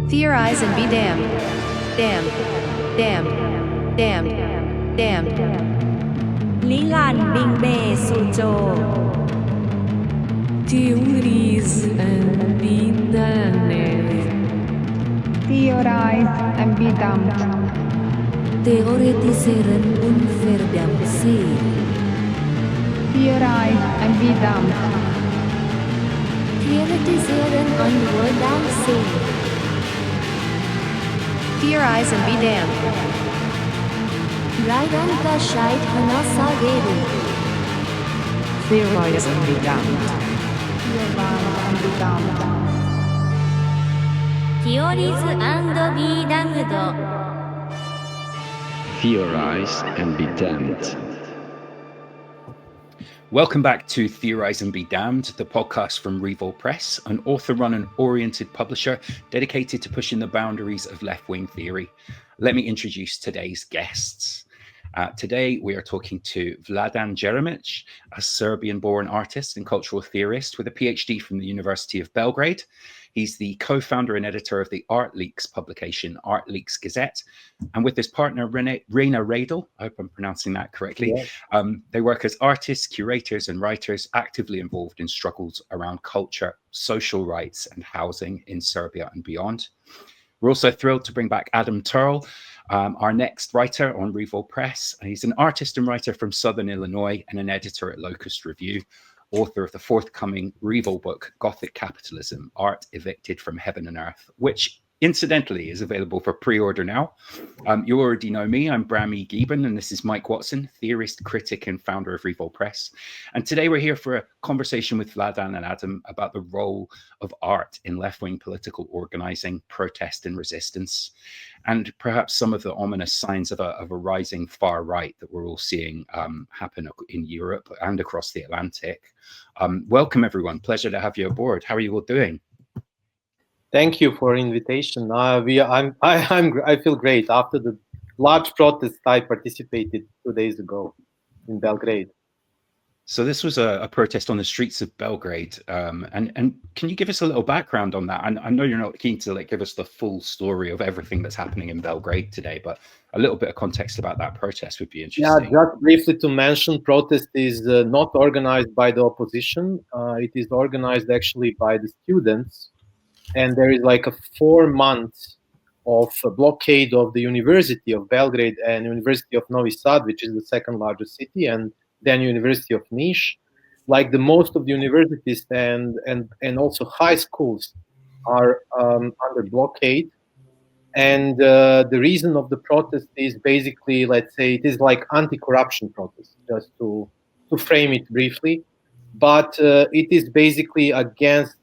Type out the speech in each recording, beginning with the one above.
Theorize and be damned. Damned. Damned. Damned. Damned. Lilan Bing Be Sujo. Theorize and be damned. Theorize and be damned. Theoretiseren und verdammt sein. Theorize and be damned. Theoretisieren und verdammt sein. Theorize and be damned. Raidan Kashait Hanasageru. Theorize and be damned. Theorize and be damned. Theorize and be damned. Theorize and be damned. Welcome back to Theorize and Be Damned, the podcast from Revol Press, an author-run and oriented publisher dedicated to pushing the boundaries of left-wing theory. Let me introduce today's guests. Today, we are talking to Vladan Jeremic, a Serbian-born artist and cultural theorist with a PhD from the University of Belgrade. He's the co-founder and editor of the ArtLeaks publication, ArtLeaks Gazette. And with his partner, Raina Radel, I hope I'm pronouncing that correctly, they work as artists, curators, and writers actively involved in struggles around culture, social rights, and housing in Serbia and beyond. We're also thrilled to bring back Adam Turl, our next writer on Revol Press. He's an artist and writer from Southern Illinois and an editor at Locust Review, author of the forthcoming Revol book, Gothic Capitalism, Art Evicted from Heaven and Earth, which incidentally is available for pre-order now. You already know me, I'm Bram Gieben, and this is Mike Watson, theorist, critic, and founder of Revol Press. And today we're here for a conversation with Vladan and Adam about the role of art in left-wing political organizing, protest, and resistance, and perhaps some of the ominous signs of a rising far right that we're all seeing happen in Europe and across the Atlantic. Welcome, everyone. Pleasure to have you aboard. How are you all doing? Thank you for invitation. I feel great after the large protest I participated 2 days ago in Belgrade. So this was a protest on the streets of Belgrade, and can you give us a little background on that? I know you're not keen to give us the full story of everything that's happening in Belgrade today, but a little bit of context about that protest would be interesting. Yeah, just briefly to mention, protest is not organized by the opposition. It is organized actually by the students. And there is a 4 months of blockade of the University of Belgrade and University of Novi Sad, which is the second largest city, and then University of Niš. The most of the universities and also high schools are under blockade. And the reason of the protest is basically, let's say, it is anti-corruption protest, just to frame it briefly. But it is basically against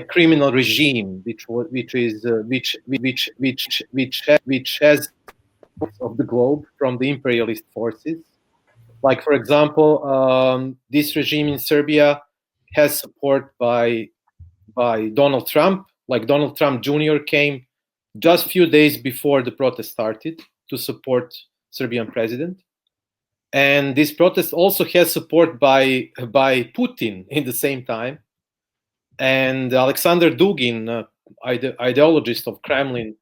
criminal regime, which has of the globe from the imperialist forces. For example, this regime in Serbia has support by Donald Trump. Donald Trump Jr. came just a few days before the protest started to support Serbian president. And this protest also has support by Putin in the same time. And Alexander Dugin, ideologist of Kremlin,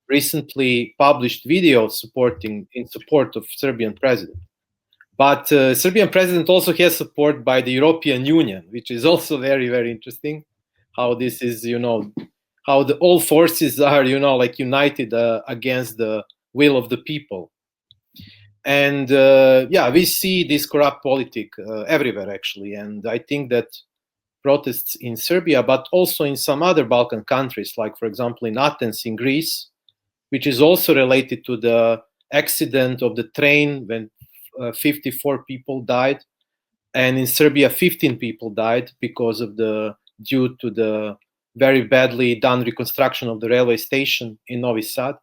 recently published videos in support of Serbian president. But Serbian president also has support by the European Union, which is also very, very interesting. How this is, how all forces are, united against the will of the people. And we see this corrupt politics everywhere, actually. And I think that protests in Serbia, but also in some other Balkan countries, for example, in Athens, in Greece, which is also related to the accident of the train when 54 people died. And in Serbia, 15 people died due to the very badly done reconstruction of the railway station in Novi Sad.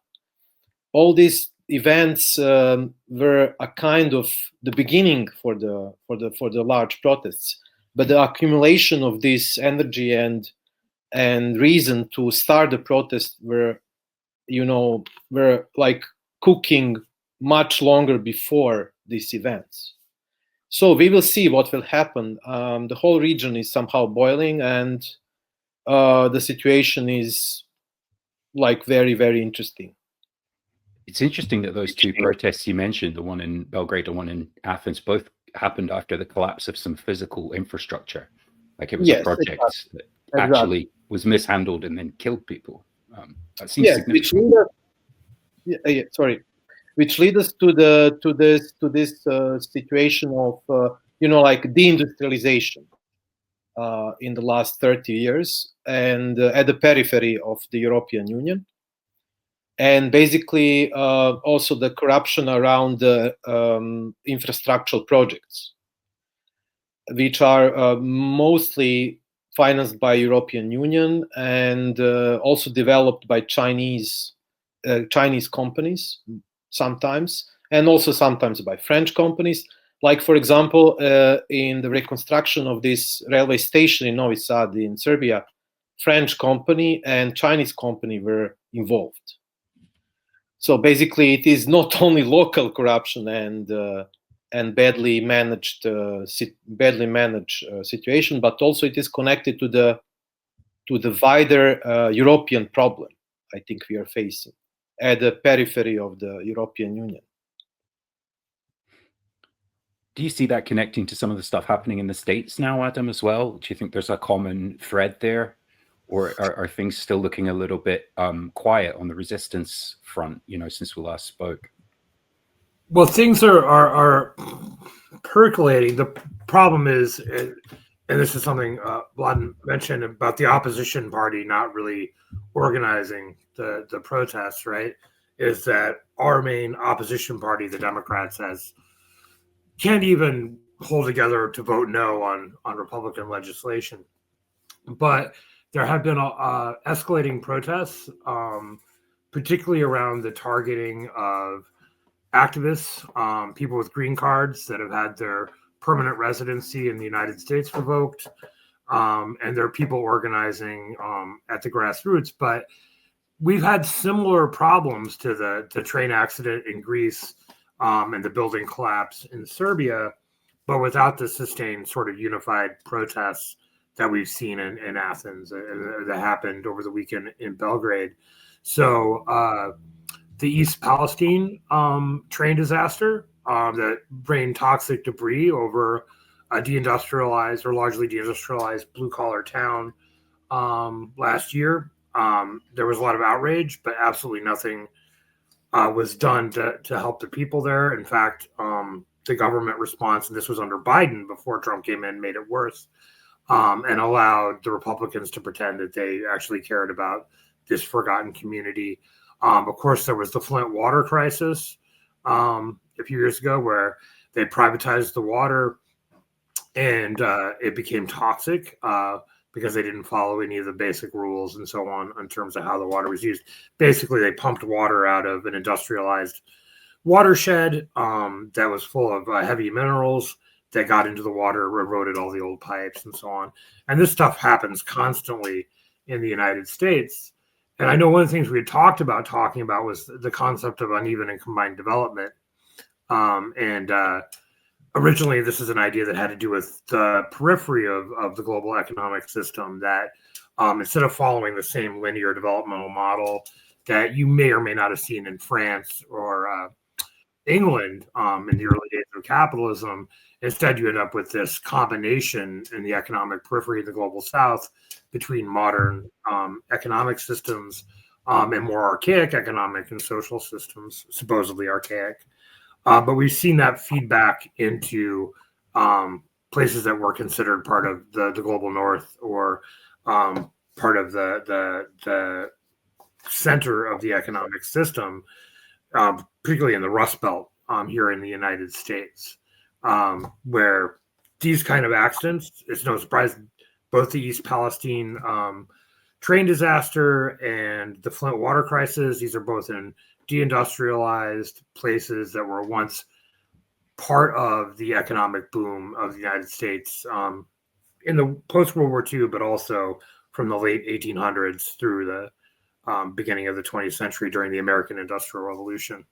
All these events were a kind of the beginning for the large protests. But the accumulation of this energy and reason to start the protest were cooking much longer before these events. So we will see what will happen. The whole region is somehow boiling, and the situation is like very, very interesting. It's interesting that those two protests you mentioned, the one in Belgrade, the one in Athens, both happened after the collapse of some physical infrastructure. Like it was a project that actually was mishandled and then killed people. That seems significant. Which lead us to this situation of like deindustrialization in the last 30 years, and at the periphery of the European Union, and basically also the corruption around the infrastructural projects, which are mostly financed by European Union and also developed by Chinese companies sometimes, and also sometimes by French companies. Like, for example, in the reconstruction of this railway station in Novi Sad in Serbia, French company and Chinese company were involved. So basically, it is not only local corruption and badly managed situation, but also it is connected to the wider European problem I think we are facing at the periphery of the European Union. Do you see that connecting to some of the stuff happening in the States now, Adam, as well? Do you think there's a common thread there? Or are things still looking a little bit quiet on the resistance front, since we last spoke? Well, things are percolating. The problem is, and this is something Vladan mentioned about the opposition party not really organizing the protests, right? Is that our main opposition party, the Democrats, can't even hold together to vote no on Republican legislation. But there have been escalating protests, particularly around the targeting of activists, people with green cards that have had their permanent residency in the United States revoked, and there are people organizing at the grassroots. But we've had similar problems to the train accident in Greece and the building collapse in Serbia, but without the sustained sort of unified protests that we've seen in Athens that happened over the weekend in Belgrade. So the East Palestine train disaster that rained toxic debris over a deindustrialized or largely deindustrialized blue-collar town last year. There was a lot of outrage, but absolutely nothing was done to help the people there. In fact, the government response, and this was under Biden before Trump came in, made it worse. And allowed the Republicans to pretend that they actually cared about this forgotten community. Of course, there was the Flint water crisis a few years ago where they privatized the water and it became toxic because they didn't follow any of the basic rules and so on in terms of how the water was used. Basically, they pumped water out of an industrialized watershed that was full of heavy minerals that got into the water, eroded all the old pipes and so on. And this stuff happens constantly in the United States. And I know one of the things we had talking about was the concept of uneven and combined development. Originally, this is an idea that had to do with the periphery of the global economic system, that instead of following the same linear developmental model that you may or may not have seen in France or England in the early days of capitalism, instead you end up with this combination in the economic periphery of the global South between modern economic systems and more archaic economic and social systems, supposedly archaic. But we've seen that feedback into places that were considered part of the global North or part of the center of the economic system, particularly in the Rust Belt here in the United States, where these kind of accidents, it's no surprise, both the East Palestine train disaster and the Flint water crisis, these are both in deindustrialized places that were once part of the economic boom of the United States in the post-World War II, but also from the late 1800s through the beginning of the 20th century during the American Industrial Revolution.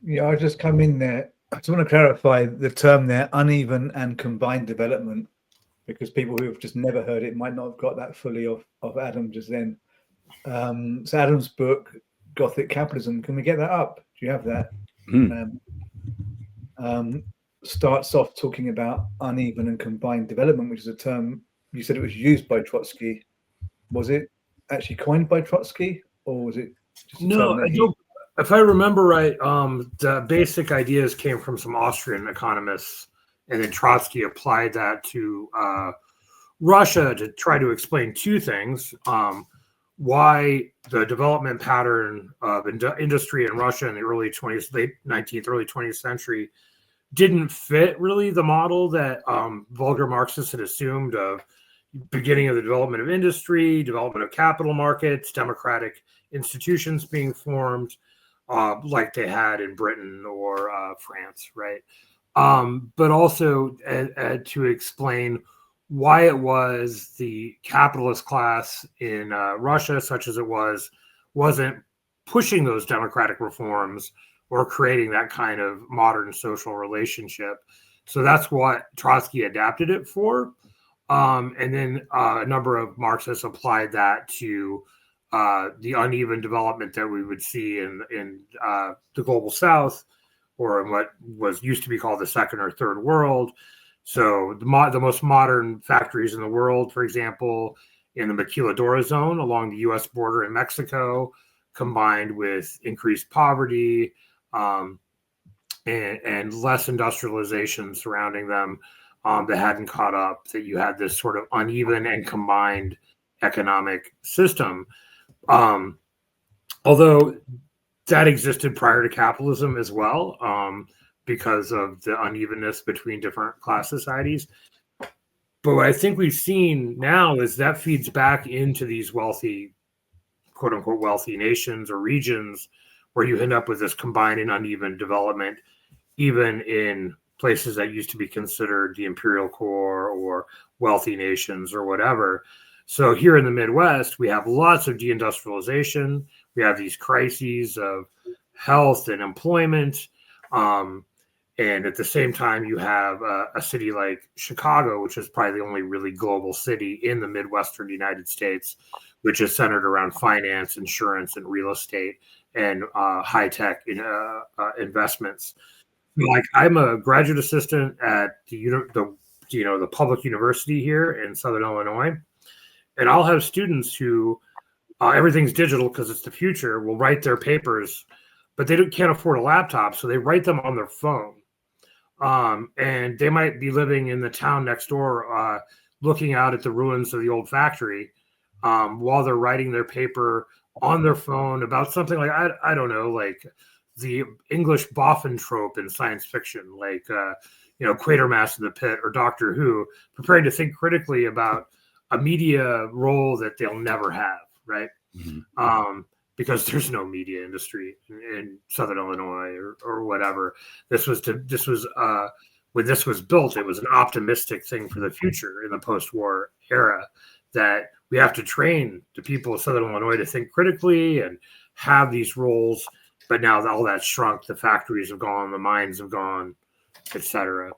Yeah, I'll just come in there. I just want to clarify the term there, uneven and combined development. because people who have just never heard it might not have got that fully of Adam just then. So Adam's book, Gothic Capitalism, can we get that up? Do you have that? Starts off talking about uneven and combined development, which is a term, you said it was used by Trotsky. Was it actually coined by Trotsky, or was it just a term that if I remember right, the basic ideas came from some Austrian economists, and then Trotsky applied that to Russia to try to explain two things. Why the development pattern of industry in Russia in the late 19th, early 20th century didn't fit really the model that vulgar Marxists had assumed of beginning of the development of industry, development of capital markets, democratic institutions being formed, like they had in Britain or France, right? But also to explain why it was the capitalist class in Russia, such as it wasn't pushing those democratic reforms or creating that kind of modern social relationship. So that's what Trotsky adapted it for. And then a number of Marxists applied that to the uneven development that we would see in the global South, or in what used to be called the second or third world. So the most modern factories in the world, for example, in the Maquiladora zone along the U.S. border in Mexico, combined with increased poverty and less industrialization surrounding them that hadn't caught up, that you had this sort of uneven and combined economic system. Although that existed prior to capitalism as well, because of the unevenness between different class societies. But what I think we've seen now is that feeds back into these wealthy, quote unquote, wealthy nations or regions, where you end up with this combined and uneven development, even in places that used to be considered the imperial core or wealthy nations or whatever. So here in the Midwest, we have lots of deindustrialization. We have these crises of health and employment. And at the same time, you have a city like Chicago, which is probably the only really global city in the Midwestern United States, which is centered around finance, insurance, and real estate, and high-tech investments. Like, I'm a graduate assistant at the public university here in Southern Illinois, and I'll have students who everything's digital because it's the future, will write their papers, but they can't afford a laptop, so they write them on their phone. And they might be living in the town next door, looking out at the ruins of the old factory, while they're writing their paper on their phone about something like, I don't know, like the English boffin trope in science fiction, like, Quatermass in the Pit or Doctor Who, preparing to think critically about a media role that they'll never have, right? Mm-hmm. Because there's no media industry in Southern Illinois or whatever. When this was built, it was an optimistic thing for the future in the post-war era, that we have to train the people of Southern Illinois to think critically and have these roles. But now all that's shrunk. The factories have gone, the mines have gone, etc.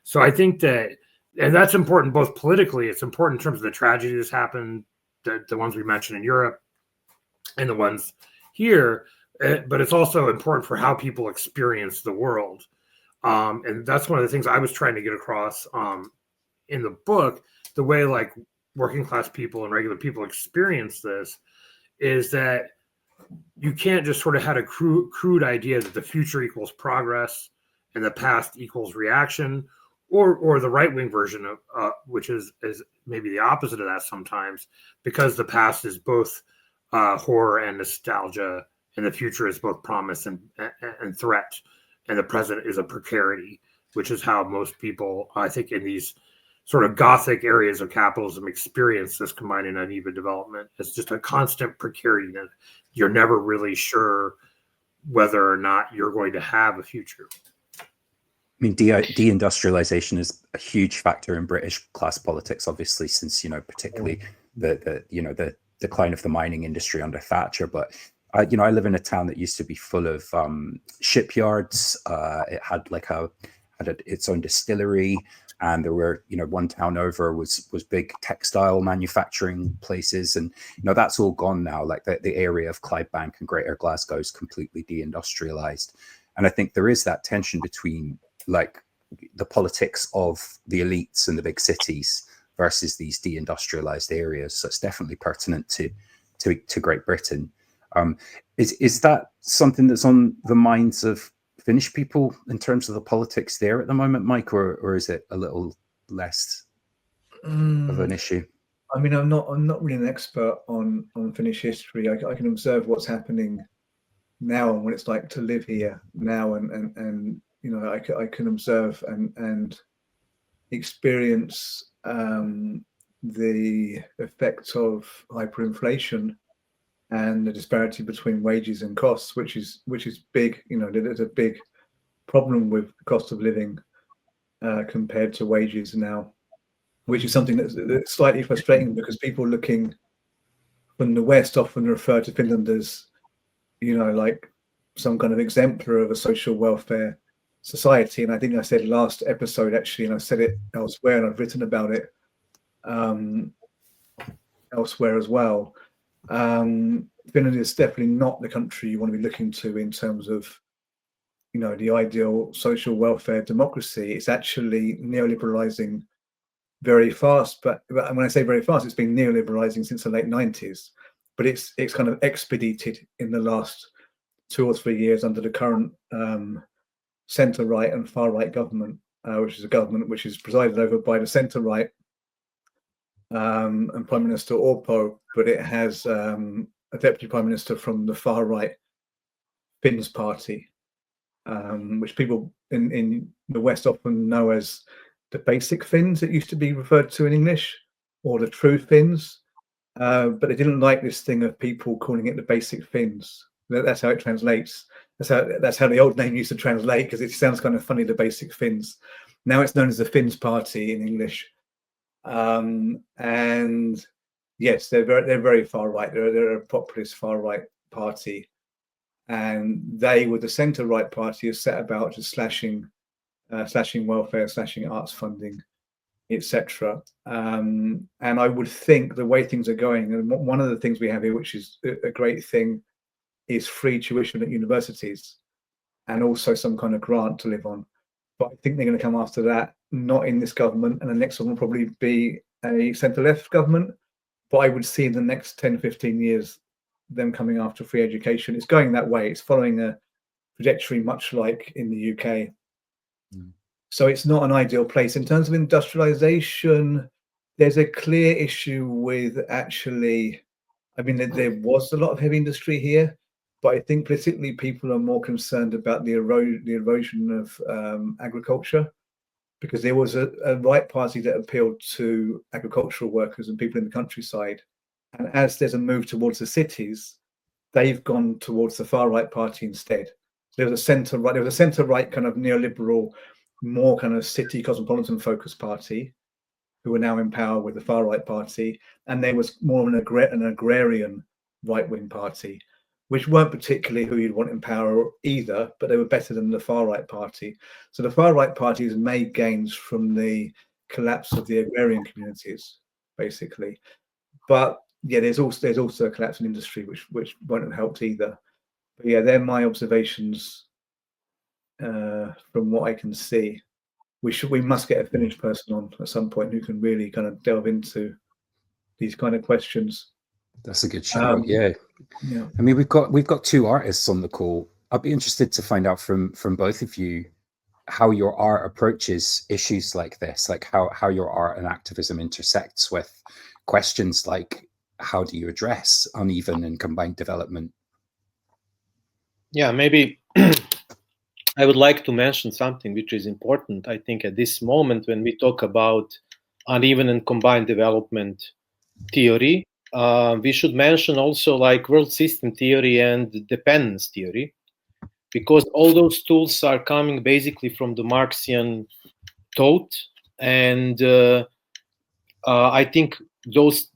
So I think that, and that's important both politically, it's important in terms of the tragedies that happened, the ones we mentioned in Europe, and the ones here, but it's also important for how people experience the world. And that's one of the things I was trying to get across in the book. The way like working class people and regular people experience this is that you can't just sort of have a crude idea that the future equals progress and the past equals reaction, or the right-wing version of which is maybe the opposite of that sometimes, because the past is both horror and nostalgia, and the future is both promise and threat, and the present is a precarity, which is how most people, I think, in these sort of Gothic areas of capitalism experience this combined and uneven development. It's just a constant precarity that you're never really sure whether or not you're going to have a future. I mean, deindustrialization is a huge factor in British class politics, obviously, since, particularly the decline of the mining industry under Thatcher. But I live in a town that used to be full of shipyards. It had like a its own distillery, and there were, one town over was big textile manufacturing places, and that's all gone now. Like the area of Clydebank and Greater Glasgow is completely deindustrialized, and I think there is that tension between like the politics of the elites in the big cities versus these deindustrialized areas. So it's definitely pertinent to Great Britain. Is that something that's on the minds of Finnish people in terms of the politics there at the moment, Mike, or is it a little less of an issue? I mean, I'm not really an expert on Finnish history. I can observe what's happening now and what it's like to live here now, and I can observe and experience the effects of hyperinflation and the disparity between wages and costs, which is big. There's a big problem with the cost of living compared to wages now, which is something that's slightly frustrating, because people looking from the West often refer to Finland as, like some kind of exemplar of a social welfare society. And I think I said last episode, actually, and I've said it elsewhere, and I've written about it elsewhere as well. Finland is definitely not the country you want to be looking to in terms of, the ideal social welfare democracy. It's actually neoliberalizing very fast, but when I say very fast, it's been neoliberalizing since the late 90s, but it's kind of expedited in the last 2 or 3 years under the current centre-right and far-right government, which is a government which is presided over by the centre-right and Prime Minister Orpo, but it has a deputy prime minister from the far-right Finns party, which people in the West often know as the basic Finns, it used to be referred to in English, or the true Finns, but they didn't like this thing of people calling it the basic Finns. That's how it translates. That's how the old name used to translate, because it sounds kind of funny, the basic Finns. Now it's known as the Finns party in English. And yes, they're very far right. They're a populist far right party, and they, with the centre right party, have set about just slashing welfare, slashing arts funding, etc. And I would think the way things are going, and one of the things we have here, which is a great thing, is free tuition at universities, and also some kind of grant to live on. But I think they're going to come after that, not in this government, and the next one will probably be a centre-left government. But I would see in the next 10, 15 years them coming after free education. It's going that way. It's following a trajectory much like in the UK. So it's not an ideal place. In terms of industrialization, there's a clear issue with actually, I mean, there was a lot of heavy industry here, but I think politically people are more concerned about the erosion of agriculture, because there was a right party that appealed to agricultural workers and people in the countryside. And as there's a move towards the cities, they've gone towards the far right party instead. There was a centre-right kind of neoliberal, more kind of city cosmopolitan focused party who are now in power with the far right party, and there was more of an agrarian right wing party, which weren't particularly who you'd want in power either, but they were better than the far right party. So the far right party has made gains from the collapse of the agrarian communities, basically. But yeah, there's also a collapse in industry, which won't have helped either. But yeah, they're my observations from what I can see. We must get a Finnish person on at some point who can really kind of delve into these kind of questions. That's a good shout. Yeah. I mean, we've got 2 artists on the call. I'd be interested to find out from both of you how your art approaches issues like this, like how your art and activism intersects with questions like, how do you address uneven and combined development? Yeah, maybe I would like to mention something which is important, I think, at this moment when we talk about uneven and combined development theory. We should mention also like world system theory and dependence theory, because all those tools are coming basically from the Marxian thought, and I think those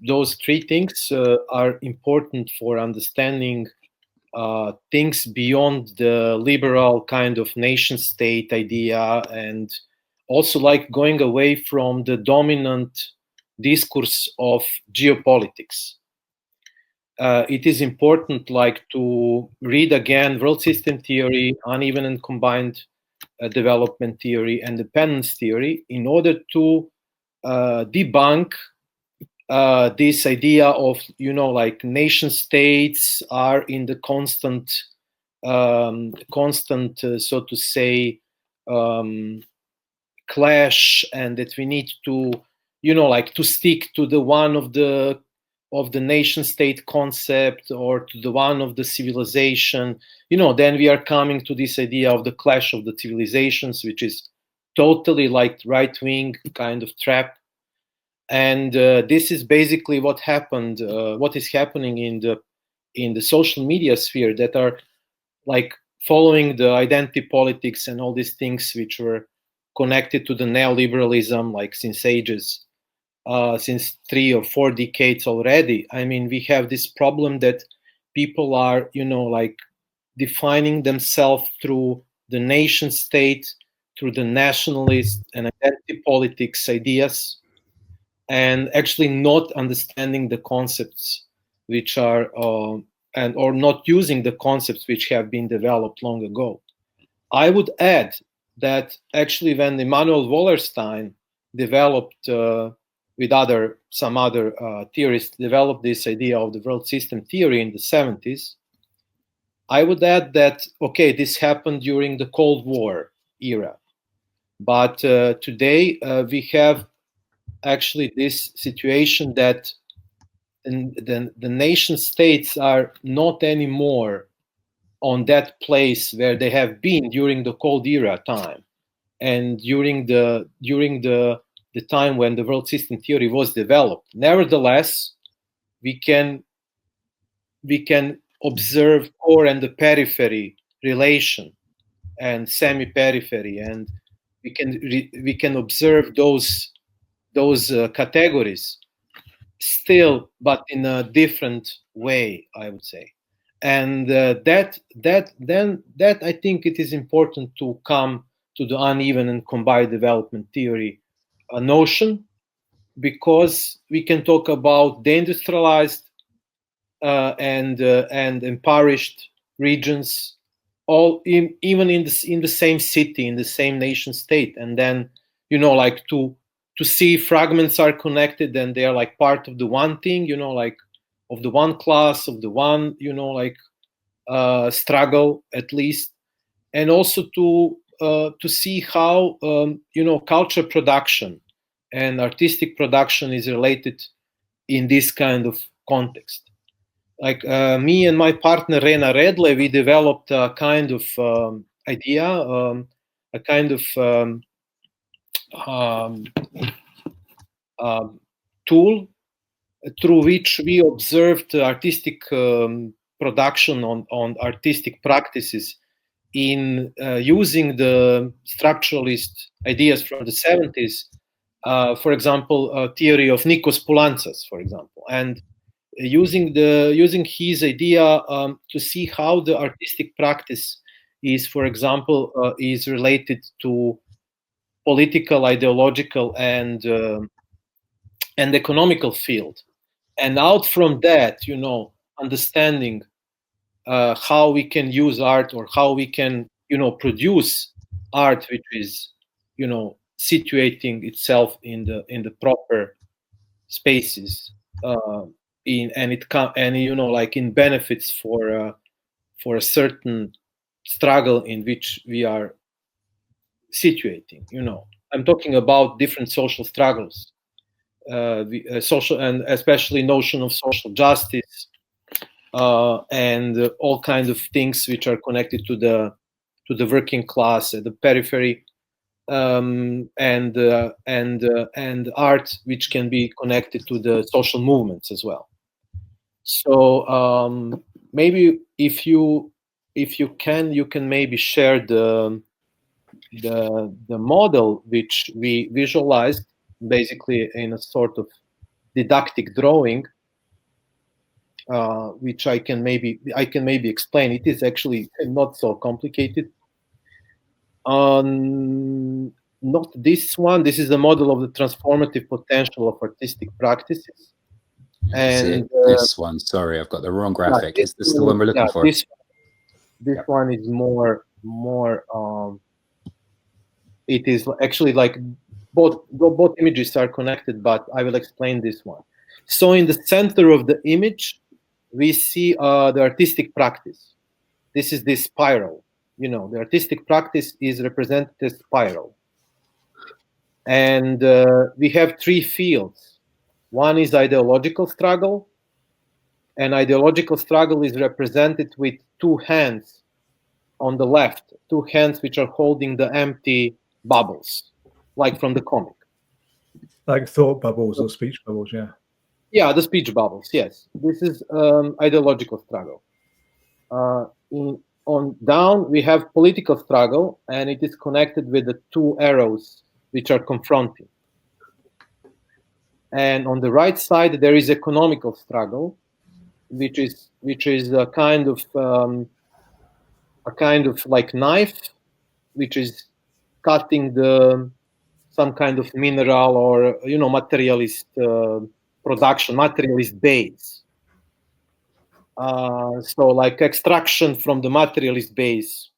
3 things are important for understanding things beyond the liberal kind of nation state idea, and also like going away from the dominant discourse of geopolitics. It is important like to read again world system theory, uneven and combined development theory, and dependence theory in order to debunk this idea of, you know, like nation states are in the constant, so to say, clash, and that we need to, you know, like to stick to the one of the nation state concept, or to the one of the civilization, you know. Then we are coming to this idea of the clash of the civilizations, which is totally like right wing kind of trap. And this is basically what happened, what is happening in the social media sphere, that are like following the identity politics and all these things which were connected to the neoliberalism, like since ages, since 3 or 4 decades already. I mean, we have this problem that people are, you know, like defining themselves through the nation state, through the nationalist and identity politics ideas, and actually not understanding the concepts which are, or not using the concepts which have been developed long ago. I would add that actually when Immanuel Wallerstein developed, with some other theorists, developed this idea of the world system theory in the 70s, I would add that, okay, this happened during the Cold War era. But today we have actually this situation that the nation states are not anymore on that place where they have been during the Cold Era time, and during the time when the world system theory was developed. Nevertheless, we can observe core and the periphery relation and semi-periphery, and we can observe those categories still, but in a different way, I would say. And that I think it is important to come to the uneven and combined development theory notion, because we can talk about deindustrialized and impoverished regions, all even in the same city, in the same nation state, and then, you know, like to see fragments are connected and they are like part of the one thing, you know, like of the one class, of the one, you know, like struggle at least, and also to see how you know, culture production and artistic production is related in this kind of context. Like me and my partner Rena Redle, we developed a kind of idea, a kind of tool through which we observed artistic production on artistic practices in using the structuralist ideas from the 70s, for example, theory of Nikos Poulantzas, for example, and using his idea to see how the artistic practice is, for example, is related to political, ideological, and economical field, and out from that, you know, understanding how we can use art, or how we can, you know, produce art which is, you know, situating itself in the proper spaces, and you know, like in benefits for a certain struggle in which we are situating. You know, I'm talking about different social struggles, social, and especially notion of social justice, and all kinds of things which are connected to the working class at the periphery, and art which can be connected to the social movements as well. So maybe if you can, you can maybe share the model which we visualized, basically in a sort of didactic drawing, which I can maybe explain. It is actually not so complicated. Not this one. This is the model of the transformative potential of artistic practices. And this one, sorry, I've got the wrong graphic. Is this the one we're looking for? This one is more. It is actually like both images are connected, but I will explain this one. So in the center of the image, we see the artistic practice. This is this spiral. The artistic practice is represented as spiral. And we have three fields. One is ideological struggle. And ideological struggle is represented with two hands on the left, two hands which are holding the empty bubbles, like from the comic. Like thought bubbles or speech bubbles, yeah. Yeah, the speech bubbles, yes. This is ideological struggle. On down, we have political struggle, and it is connected with the two arrows which are confronting. And on the right side, there is economical struggle, which is a kind of like knife, which is cutting some kind of mineral or materialist production, materialist base. So like extraction from the materialist base.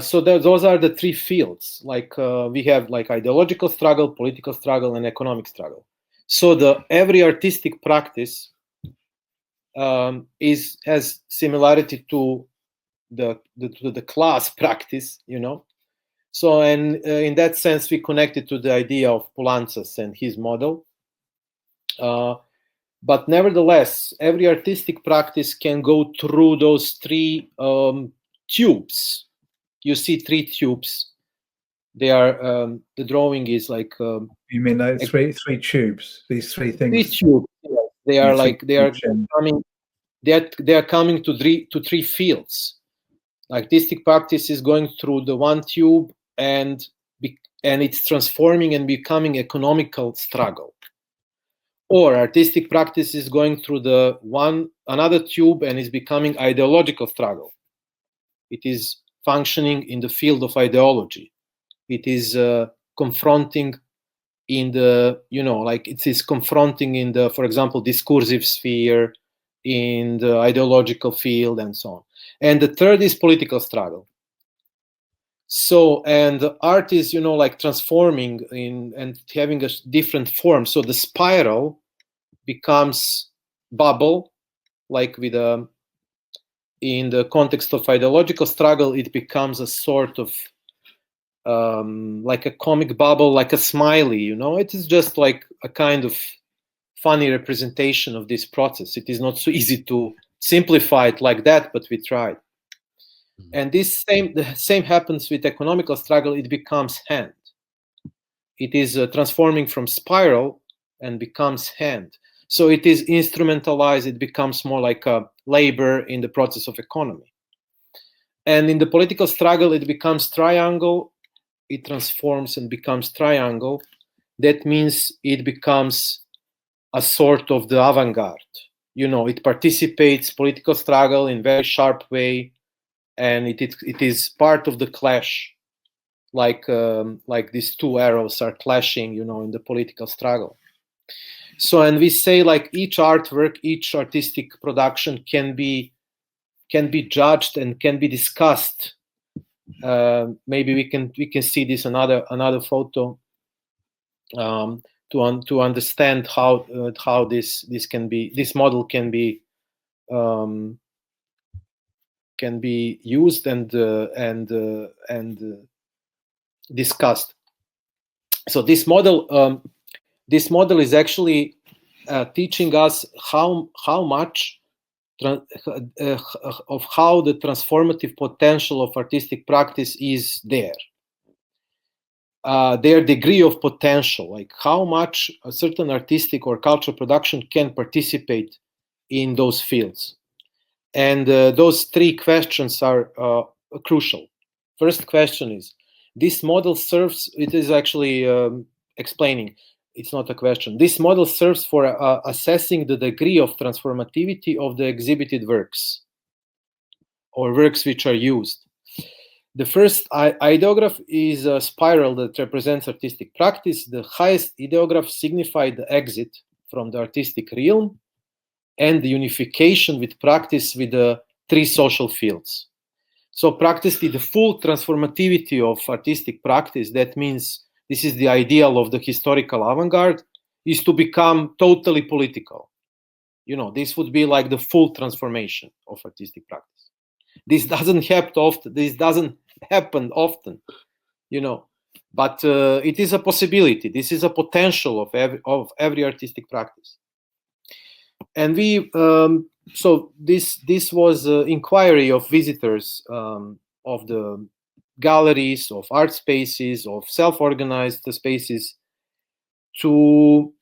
So those are the three fields. Like we have like ideological struggle, political struggle, and economic struggle. So every artistic practice has similarity to the class practice, So in that sense, we connected to the idea of Poulantzas and his model. But nevertheless, every artistic practice can go through those three tubes. You see three tubes. They are the drawing is like. You mean like three tubes? These three things. Three tubes. Yeah. They are coming. They are coming to three fields. Artistic practice is going through the one tube, and it's transforming and becoming economical struggle. Or artistic practice is going through another tube and is becoming ideological struggle. It is functioning in the field of ideology. It is confronting in the, it is confronting in the, for example, discursive sphere, in the ideological field, and so on. And the third is political struggle. So, and the art is, transforming and having a different form. So the spiral becomes bubble, like in the context of ideological struggle, it becomes a sort of like a comic bubble, like a smiley, It is just like a kind of funny representation of this process. It is not so easy to simplify it like that, but we tried. And the same happens with economical struggle. It becomes hand. It is transforming from spiral and becomes hand. So it is instrumentalized. It becomes more like a labor in the process of economy. And in the political struggle, it becomes triangle. It transforms and becomes triangle. That means it becomes a sort of the avant-garde. It participates political struggle in very sharp way. And it is part of the clash, like these two arrows are clashing, in the political struggle. So, and we say like each artwork, each artistic production can be judged and can be discussed. Maybe we can see this another photo to understand how this model can be used and discussed. So this model is actually teaching us how much of how the transformative potential of artistic practice is there. Their degree of potential, like how much a certain artistic or cultural production can participate in those fields. And those three questions are crucial. First question is, this model serves, it is actually explaining, It's not a question. This model serves for assessing the degree of transformativity of the exhibited works or works which are used. The first ideograph is a spiral that represents artistic practice. The highest ideograph signifies the exit from the artistic realm and the unification with practice with the three social fields. So practically the full transformativity of artistic practice, that means this is the ideal of the historical avant-garde, is to become totally political. You know, this would be like the full transformation of artistic practice. This doesn't happen often. This doesn't happen often, you know, but it is a possibility. This is a potential of every artistic practice. And we so this was inquiry of visitors of the galleries, of art spaces, of self-organized spaces to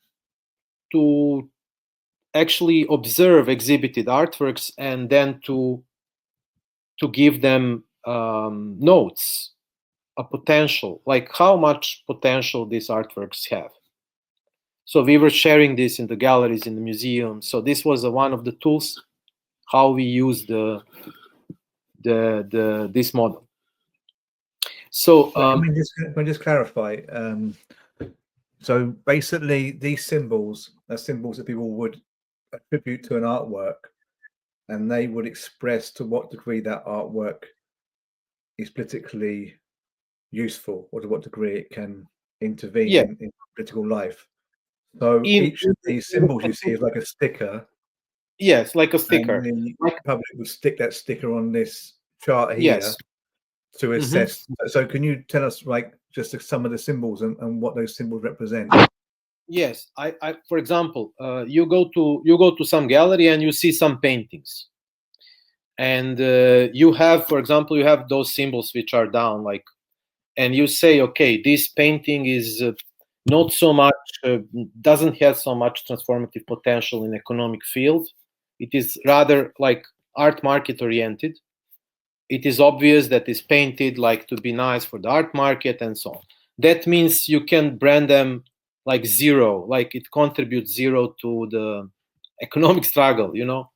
actually observe exhibited artworks and then to give them notes, a potential, like how much potential these artworks have. So we were sharing this in the galleries, in the museum. So this was one of the tools how we use this model. So let me just clarify. So basically, these symbols are symbols that people would attribute to an artwork, and they would express to what degree that artwork is politically useful, or to what degree it can intervene in political life. So each of these symbols you see is like a sticker. Yes, like a sticker. And the public would stick that sticker on this chart here to assess. So can you tell us, like, just some of the symbols and what those symbols represent? Yes, I for example, you go to some gallery and you see some paintings, and you have, for example, you have those symbols which are down, like, and you say, okay, this painting is not so much, doesn't have so much transformative potential in economic field. It is rather like art market oriented. It is obvious that it's painted like to be nice for the art market and so on. That means you can brand them like zero, like it contributes zero to the economic struggle, you know.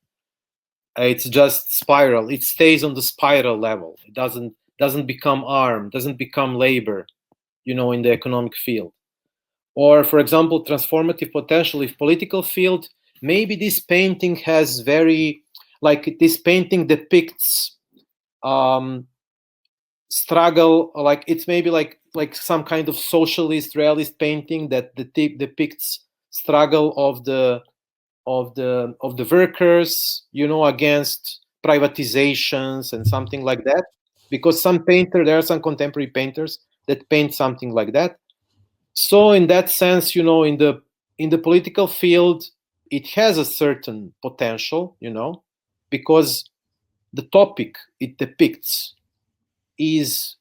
It's just spiral. It stays on the spiral level. It doesn't become arm, doesn't become labor, you know, in the economic field. Or, for example, transformative potential if political field, maybe this painting has very, like this painting depicts struggle, like it's maybe like some kind of socialist realist painting that depicts struggle of the workers, you know, against privatizations and something like that. Because there are some contemporary painters that paint something like that. So in that sense, you know, in the political field, it has a certain potential, you know, because the topic it depicts is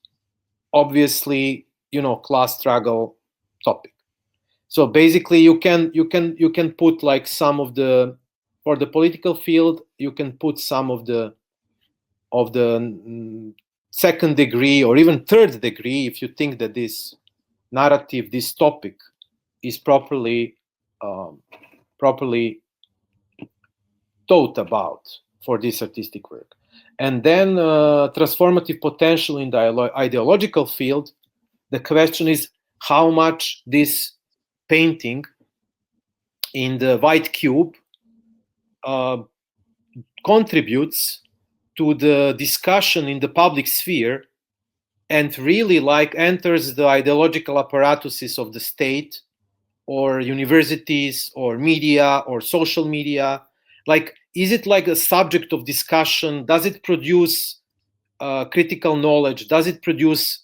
obviously, you know, class struggle topic. So basically, you can put like some of the, for the political field, you can put some of the second degree or even third degree if you think that this narrative, this topic, is properly thought about for this artistic work. And then transformative potential in the ideological field, the question is how much this painting in the white cube contributes to the discussion in the public sphere and really like enters the ideological apparatuses of the state or universities or media or social media. Like, is it like a subject of discussion? Does it produce critical knowledge? Does it produce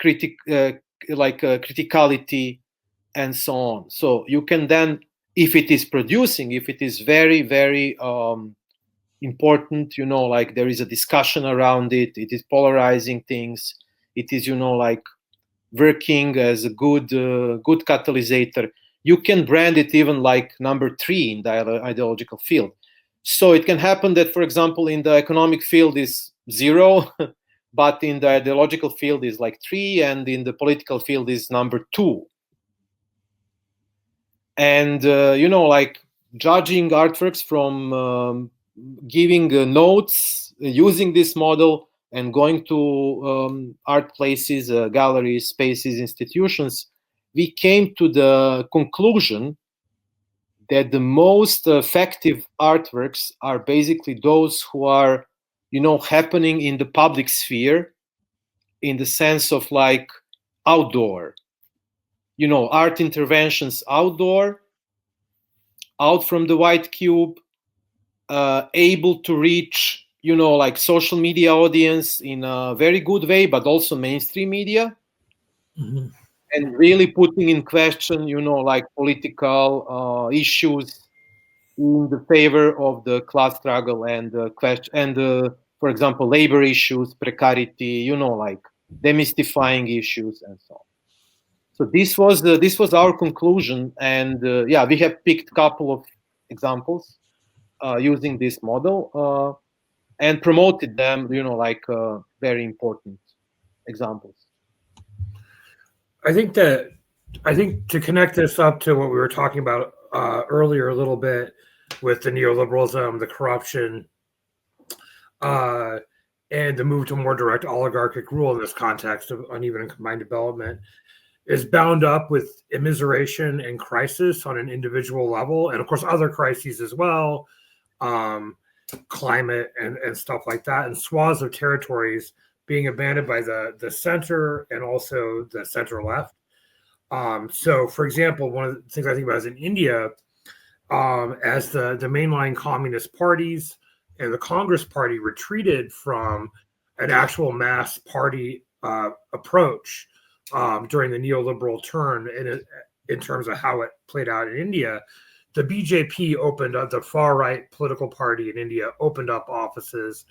criticality and so on? So you can then, if it is producing, if it is very, very important, you know, like there is a discussion around it, it is polarizing things, it is, you know, like working as a good catalysator, you can brand it even like number 3 in the ideological field. So it can happen that, for example, in the economic field is 0, but in the ideological field is like 3, and in the political field is number 2. and like judging artworks from giving notes using this model and going to art places, galleries, spaces, institutions, we came to the conclusion that the most effective artworks are basically those who are, happening in the public sphere, in the sense of like outdoor, art interventions outdoor, out from the white cube, able to reach, like social media audience in a very good way, but also mainstream media. Mm-hmm. And really putting in question, like political issues in the favor of the class struggle and for example, labor issues, precarity, like demystifying issues and so on. So this was our conclusion, and we have picked a couple of examples using this model and promoted them, like very important examples. I think to connect this up to what we were talking about earlier a little bit with the neoliberalism, the corruption, and the move to more direct oligarchic rule in this context of uneven and combined development is bound up with immiseration and crisis on an individual level, and of course other crises as well, climate and stuff like that, and swaths of territories being abandoned by the center and also the center left. So, for example, one of the things I think about is in India, as the mainline communist parties and the Congress Party retreated from an actual mass party approach during the neoliberal turn in terms of how it played out in India, the BJP opened up, the far-right political party in India opened up offices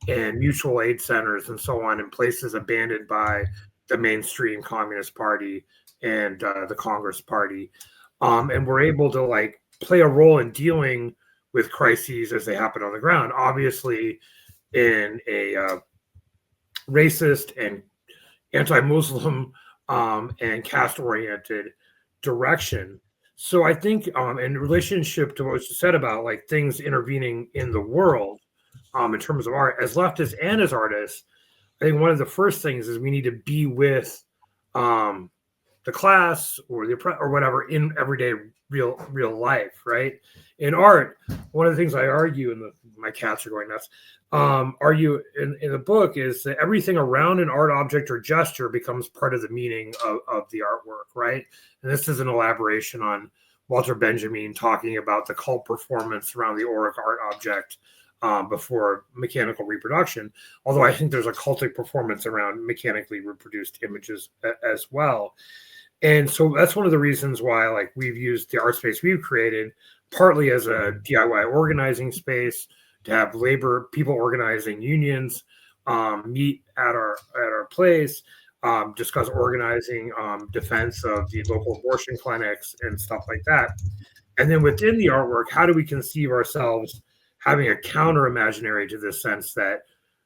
and mutual aid centers and so on in places abandoned by the mainstream Communist Party and the Congress Party, and we're able to like play a role in dealing with crises as they happen on the ground, obviously in a racist and anti-Muslim and caste-oriented direction. So I think in relationship to what was said about like things intervening in the world in terms of art, as leftists and as artists, I think one of the first things is we need to be with the class or the or whatever in everyday real life, right? In art, one of the things I argue, and my cats are going nuts, argue in the book is that everything around an art object or gesture becomes part of the meaning of the artwork, right? And this is an elaboration on Walter Benjamin talking about the cult performance around the auric art object before mechanical reproduction, although I think there's a cultic performance around mechanically reproduced images as well. And so that's one of the reasons why like we've used the art space we've created partly as a DIY organizing space to have labor people organizing unions meet at our place, discuss organizing defense of the local abortion clinics and stuff like that. And then within the artwork, how do we conceive ourselves having a counter imaginary to this sense that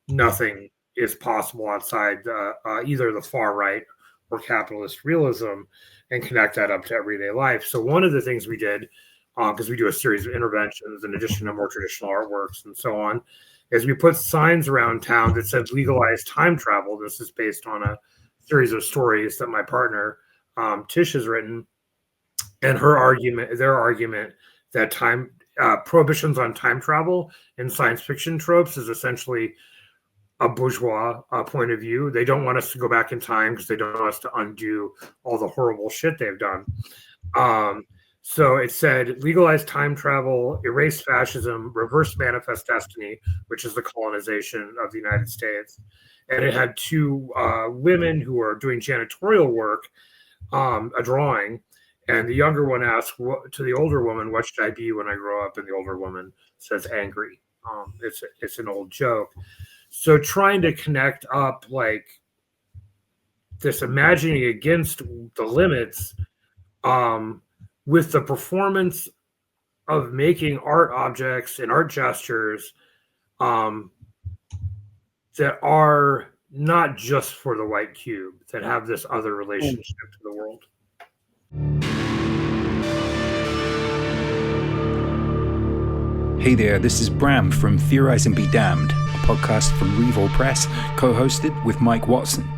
nothing is possible outside either the far right or capitalist realism, and connect that up to everyday life. So one of the things we did, because we do a series of interventions in addition to more traditional artworks and so on, is we put signs around town that said legalize time travel. This is based on a series of stories that my partner Tish has written, and their argument that prohibitions on time travel in science fiction tropes is essentially a bourgeois point of view. They don't want us to go back in time because they don't want us to undo all the horrible shit they've done. So it said legalize time travel, erase fascism, reverse manifest destiny, which is the colonization of the United States. And it had two women who are doing janitorial work, a drawing. And the younger one asked to the older woman, what should I be when I grow up? And the older woman says angry. It's an old joke. So trying to connect up like this imagining against the limits with the performance of making art objects and art gestures that are not just for the white cube, that have this other relationship to the world. Hey there, this is Bram from Theorize and Be Damned, a podcast from Revol Press, co-hosted with Mike Watson.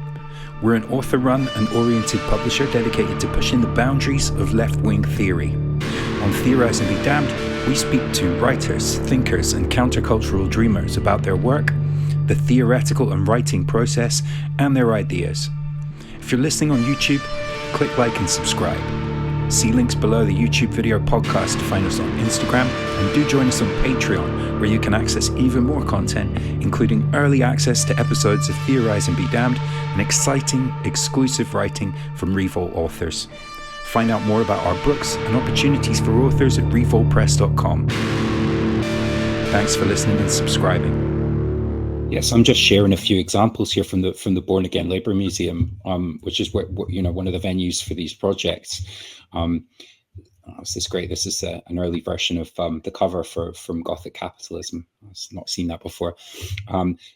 We're an author-run and oriented publisher dedicated to pushing the boundaries of left-wing theory. On Theorize and Be Damned, we speak to writers, thinkers, and countercultural dreamers about their work, the theoretical and writing process, and their ideas. If you're listening on YouTube, click like and subscribe. See links below the YouTube video podcast to find us on Instagram, and do join us on Patreon, where you can access even more content, including early access to episodes of Theorize and Be Damned and exciting, exclusive writing from Revol authors. Find out more about our books and opportunities for authors at revolpress.com. Thanks for listening and subscribing. Yes, I'm just sharing a few examples here from the Born Again Labour Museum, which is one of the venues for these projects. This is great. This is an early version of the cover from Gothic Capitalism. I've not seen that before.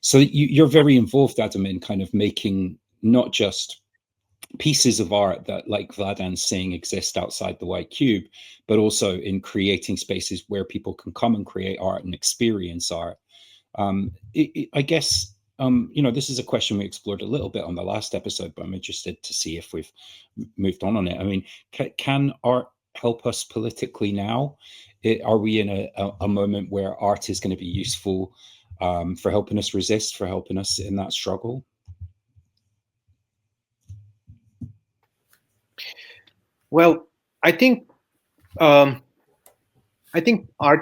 So you're very involved, Adam, in kind of making not just pieces of art that, like Vladan's saying, exist outside the white cube, but also in creating spaces where people can come and create art and experience art. I guess, this is a question we explored a little bit on the last episode, but I'm interested to see if we've moved on it. I mean, can art help us politically now? Are we in a moment where art is going to be useful for helping us resist, for helping us in that struggle? Well, I think art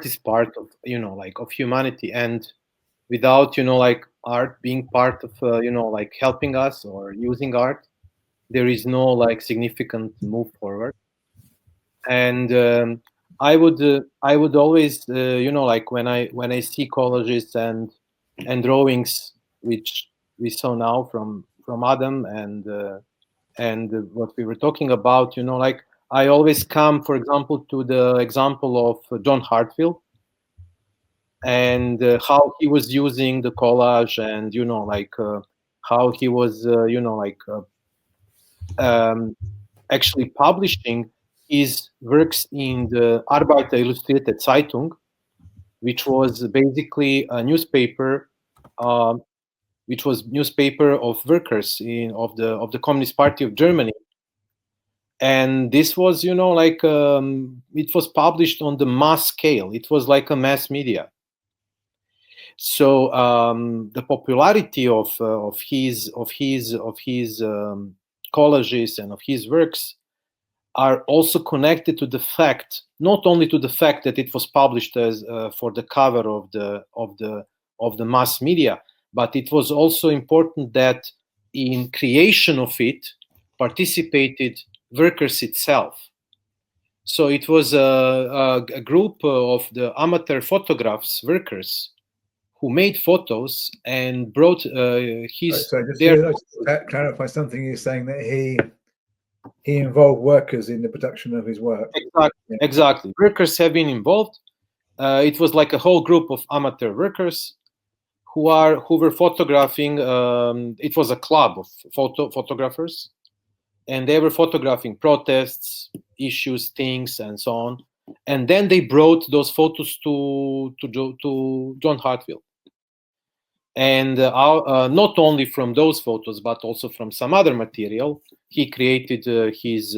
is part of of humanity, and without art being part of helping us or using art, there is no significant move forward. And I would always when I see collages and drawings which we saw now from Adam and what we were talking about, I always come, for example, to the example of John Hartfield and how he was using the collage, and how he was actually publishing his works in the Arbeiter Illustrierte Zeitung, which was basically a newspaper, which was newspaper of workers of the Communist Party of Germany. And this was it was published on the mass scale. It was like a mass media. So the popularity of his collages and of his works are also connected to the fact, not only to the fact that it was published as for the cover of the mass media, but it was also important that in creation of it participated workers itself. So it was a group of the amateur photographs workers who made photos and brought his. So just to clarify something, you're saying that he involved workers in the production of his work. Exactly. Workers have been involved. It was like a whole group of amateur workers who were photographing. It was a club of photographers, and they were photographing protests, issues, things, and so on. And then they brought those photos to John Hartfield. And not only from those photos, but also from some other material, he created his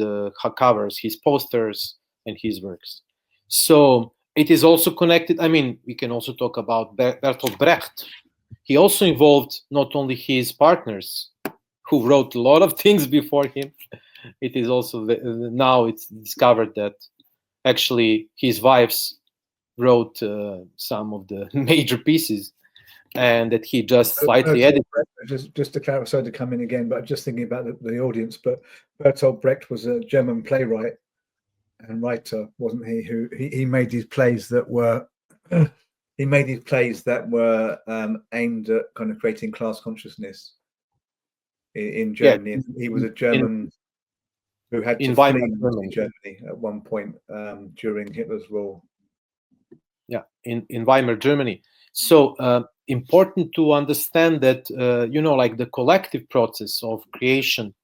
covers, his posters, and his works. So it is also connected. I mean, we can also talk about Bertolt Brecht. He also involved not only his partners, who wrote a lot of things before him. It is also now it's discovered that actually his wives wrote some of the major pieces, and that he just slightly edited. Just to clarify, sorry to come in again, but just thinking about the audience. But Bertolt Brecht was a German playwright and writer, wasn't he? He made these plays that were aimed at kind of creating class consciousness in Germany. Yeah. He was a German who had to flee Germany at one point during Hitler's rule. Yeah, in Weimar, Germany. So important to understand that the collective process of creation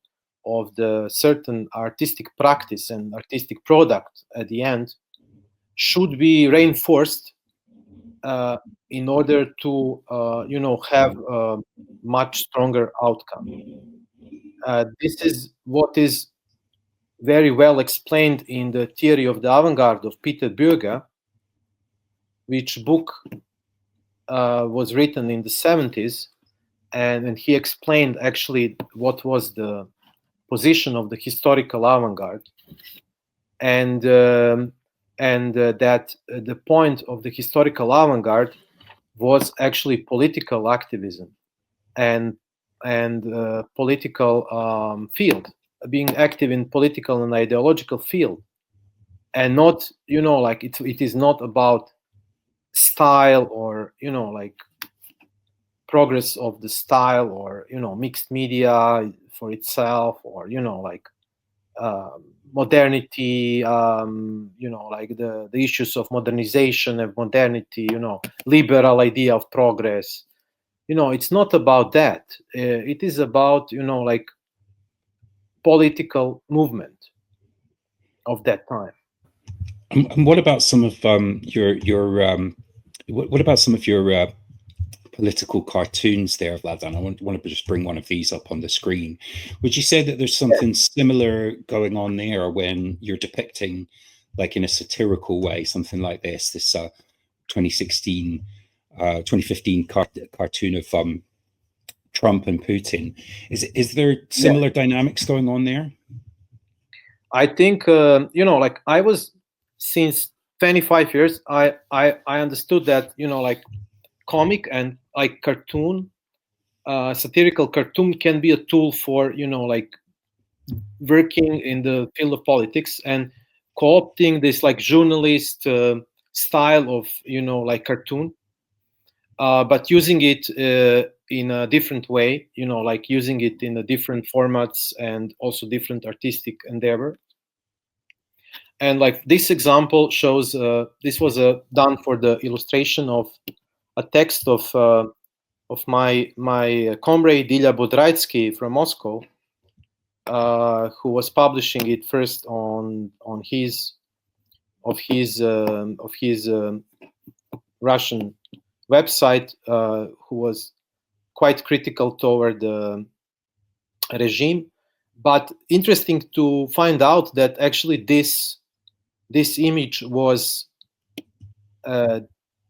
of the certain artistic practice and artistic product at the end should be reinforced in order to have a much stronger outcome. This is what is very well explained in the Theory of the Avant-Garde of Peter Bürger, which book was written in the 70s, and he explained actually what was the position of the historical avant-garde, and that the point of the historical avant-garde was actually political activism and political field, being active in political and ideological field, and not it is not about style or progress of the style or mixed media for itself or modernity, the issues of modernization and modernity, liberal idea of progress. It's not about that. It is about political movement of that time. And what about some of what about some of your political cartoons there, Vladan? I want to just bring one of these up on the screen. Would you say that there's something similar going on there when you're depicting, like in a satirical way, something like this 2015 cartoon of Trump and Putin? Is there similar dynamics going on there? I think I was, since 25 years, I understood that comic and cartoon, satirical cartoon can be a tool for working in the field of politics and co-opting this journalist style of cartoon, but using it in a different way, using it in a different formats and also different artistic endeavor. And this example shows this was done for the illustration of a text of my comrade Ilya Budraitsky from Moscow, who was publishing it first on his Russian website, who was quite critical toward the regime. But interesting to find out that actually this image was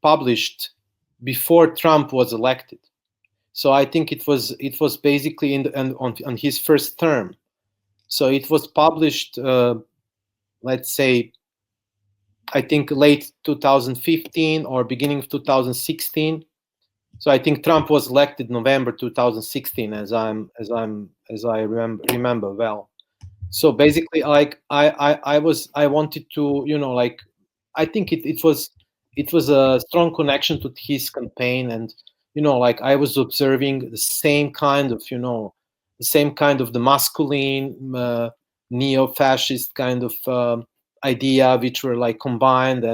published before Trump was elected. So I think it was basically on his first term. So it was published, let's say, I think late 2015 or beginning of 2016. So I think Trump was elected November 2016, as I remember well. So basically, I wanted to, I think it was a strong connection to his campaign, and I was observing the same kind of the masculine neo-fascist kind of idea, which were combined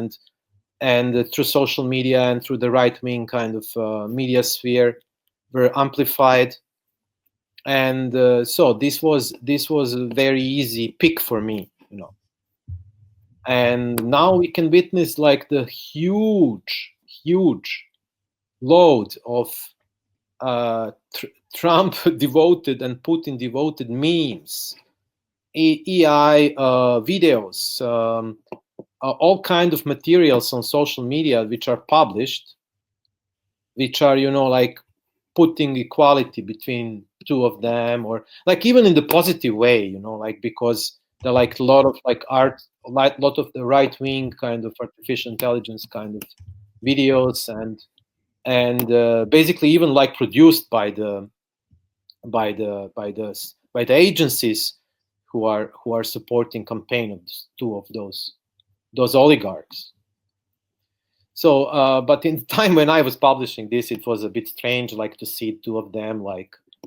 and through social media and through the right-wing kind of media sphere were amplified. And so this was a very easy pick for me, And now we can witness the huge load of Trump devoted and Putin devoted memes, AI videos, all kind of materials on social media which are published, which are putting equality between two of them, or even in the positive way, because there are a lot of art, a lot of the right wing kind of artificial intelligence kind of videos, and basically even produced by the agencies who are supporting campaign of two of those oligarchs. So, but in the time when I was publishing this, it was a bit strange, to see two of them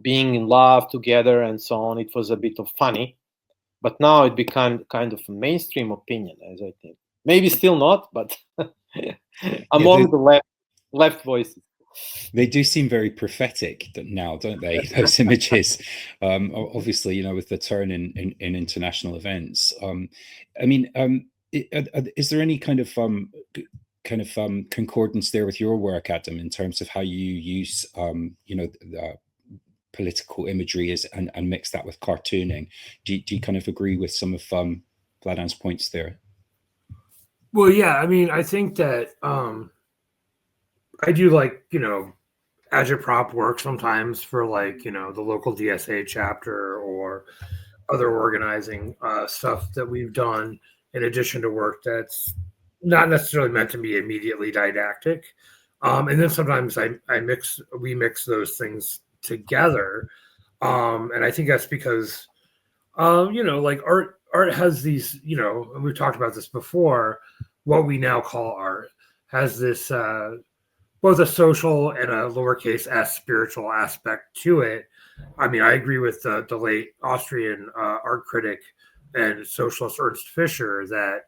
being in love together and so on. It was a bit of funny, but now it became kind of a mainstream opinion, as I think. Maybe still not, but among the left voices. They do seem very prophetic now, don't they? Those images, obviously, with the turn in international events. Is there any kind of kind of concordance there with your work, Adam, in terms of how you use, the political imagery and mix that with cartooning. Do you kind of agree with some of Vladan's points there? Well, yeah, I mean, I think that I do agitprop work sometimes for the local DSA chapter or other organizing stuff that we've done in addition to work that's not necessarily meant to be immediately didactic. And then sometimes we mix those things together. And I think that's because, art has these, and we've talked about this before, what we now call art has this both a social and a lowercase s spiritual aspect to it. I mean, I agree with the late Austrian art critic and socialist Ernst Fischer that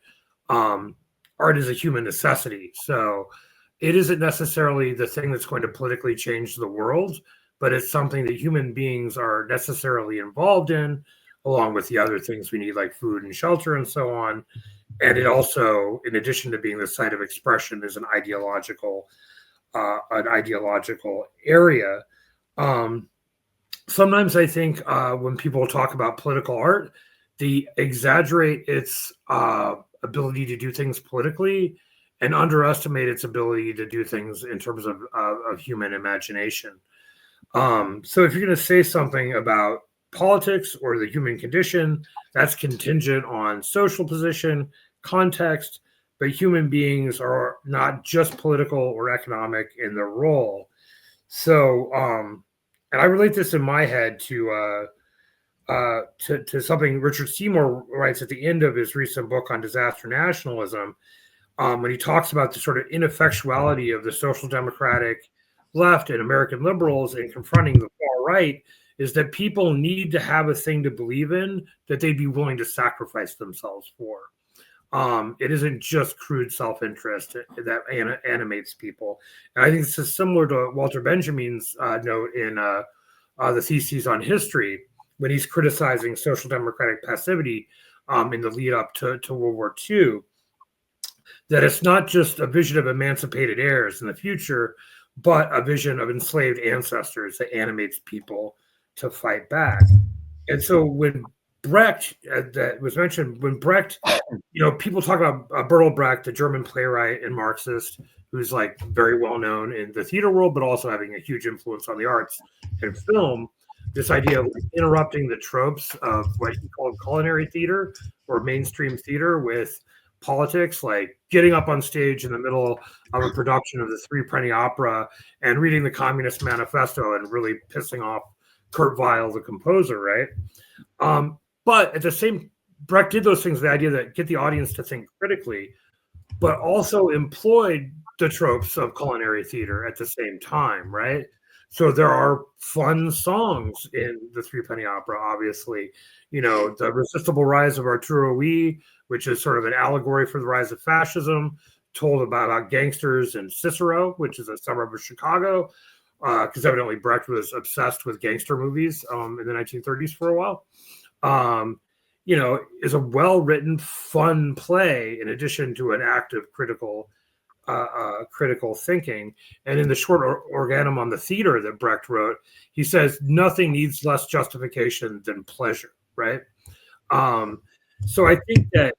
art is a human necessity. So it isn't necessarily the thing that's going to politically change the world, but it's something that human beings are necessarily involved in, along with the other things we need, like food and shelter and so on. And it also, in addition to being the site of expression, is an ideological area. Sometimes I think when people talk about political art, they exaggerate its ability to do things politically and underestimate its ability to do things in terms of human imagination. So if you're going to say something about politics or the human condition, that's contingent on social position, context, but human beings are not just political or economic in their role. So, and I relate this in my head to something Richard Seymour writes at the end of his recent book on disaster nationalism, when he talks about the sort of ineffectuality of the social democratic left and American liberals in confronting the far right, is that people need to have a thing to believe in that they'd be willing to sacrifice themselves for. It isn't just crude self-interest that animates people. And I think this is similar to Walter Benjamin's note in the Theses on History, when he's criticizing social democratic passivity in the lead up to World War II, that it's not just a vision of emancipated heirs in the future, but a vision of enslaved ancestors that animates people to fight back. And so when Brecht, that was mentioned, when Brecht, people talk about Bertolt Brecht, the German playwright and Marxist, who's very well known in the theater world, but also having a huge influence on the arts and film. This idea of interrupting the tropes of what he called culinary theater or mainstream theater with politics, like getting up on stage in the middle of a production of the Three Penny Opera and reading the Communist Manifesto and really pissing off Kurt Weill, the composer, right? But at the same, Brecht did those things, the idea that get the audience to think critically, but also employed the tropes of culinary theater at the same time, right? So there are fun songs in the Three Penny Opera, obviously. The Resistible Rise of Arturo Ui, which is sort of an allegory for the rise of fascism, told about gangsters in Cicero, which is a suburb of Chicago, because evidently Brecht was obsessed with gangster movies in the 1930s for a while. Is a well-written, fun play in addition to an active critical thinking. And in the short organum on the theater that Brecht wrote, he says nothing needs less justification than pleasure, right? So I think that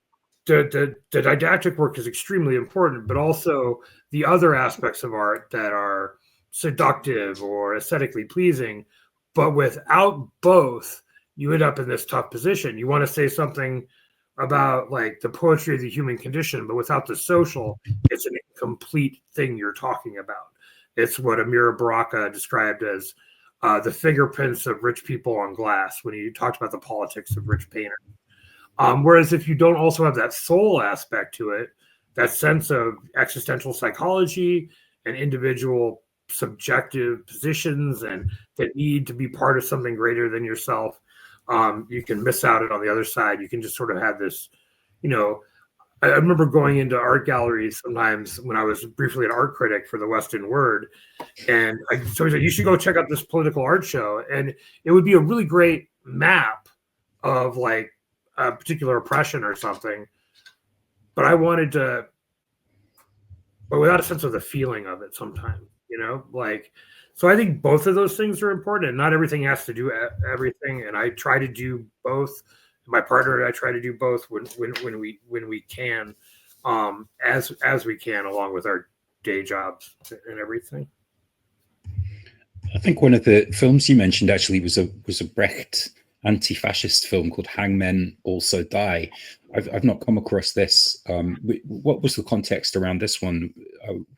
the didactic work is extremely important, but also the other aspects of art that are seductive or aesthetically pleasing, but without both, you end up in this tough position. You want to say something about the poetry of the human condition, but without the social, it's an incomplete thing you're talking about. It's what Amira Baraka described as the fingerprints of rich people on glass when he talked about the politics of rich painters. Whereas if you don't also have that soul aspect to it, that sense of existential psychology and individual subjective positions and that need to be part of something greater than yourself, you can miss out on the other side. You can just sort of have this, I remember going into art galleries sometimes when I was briefly an art critic for the Western Word. And so he said, you should go check out this political art show. And it would be a really great map of a particular oppression or something. But I wanted to but without a sense of the feeling of it sometimes, like, so I think both of those things are important, and not everything has to do everything. And I try to do both. My partner and I try to do both when we can, as we can, along with our day jobs and everything. I think one of the films you mentioned actually was a Brecht anti-fascist film called Hangmen Also Die. I've not come across this. What was the context around this one?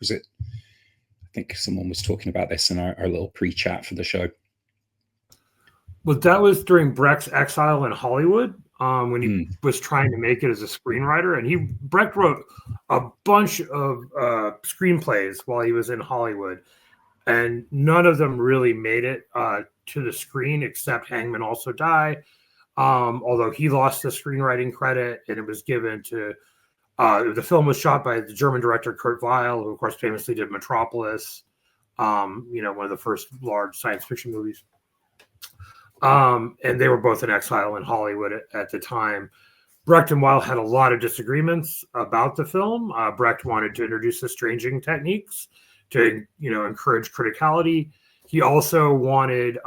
Was it? I think someone was talking about this in our little pre-chat for the show. Well, that was during Brecht's exile in Hollywood, when he was trying to make it as a screenwriter, and Brecht wrote a bunch of screenplays while he was in Hollywood, and none of them really made it to the screen except Hangmen Also Die, although he lost the screenwriting credit, and it was given to the film was shot by the German director Kurt Weill, who of course famously did Metropolis, one of the first large science fiction movies. And they were both in exile in Hollywood at the time. Brecht and Weill had a lot of disagreements about the film. Brecht wanted to introduce estranging techniques to, encourage criticality. He also wanted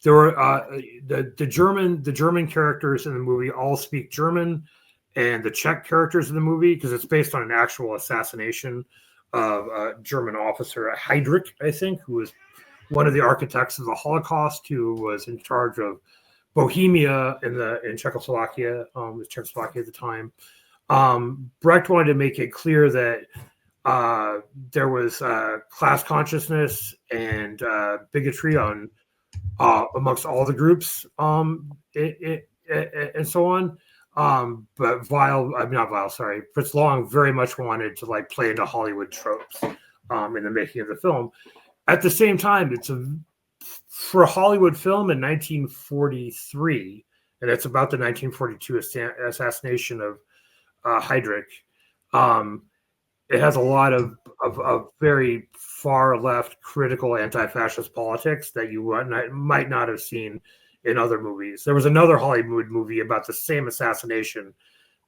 there were the German characters in the movie all speak German, and the Czech characters in the movie, because it's based on an actual assassination of a German officer, Heydrich, I think, who was one of the architects of the Holocaust, who was in charge of Bohemia in Czechoslovakia, was Czechoslovakia at the time. Brecht wanted to make it clear that there was class consciousness and bigotry on amongst all the groups, and so on. But Fritz Lang very much wanted to play into Hollywood tropes in the making of the film. At the same time, for a Hollywood film in 1943, and it's about the 1942 assassination of Heydrich. It has a lot of very far left critical anti-fascist politics that you might not have seen in other movies. There was another Hollywood movie about the same assassination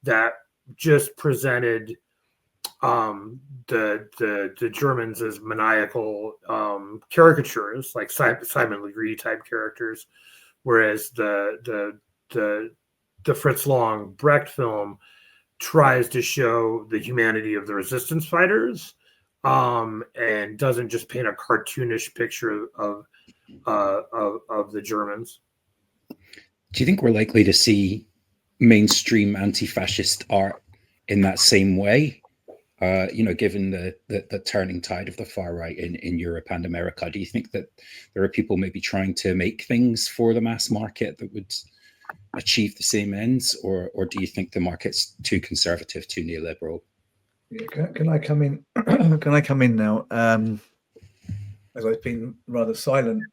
that just presented the Germans as maniacal caricatures, like Simon Legree type characters, whereas the Fritz Lang Brecht film tries to show the humanity of the resistance fighters, and doesn't just paint a cartoonish picture of the Germans. Do you think we're likely to see mainstream anti-fascist art in that same way? Given the turning tide of the far right in Europe and America, do you think that there are people maybe trying to make things for the mass market that would achieve the same ends, or do you think the market's too conservative, too neoliberal? Yeah, can I come in? Can I come in now? As I've been rather silent.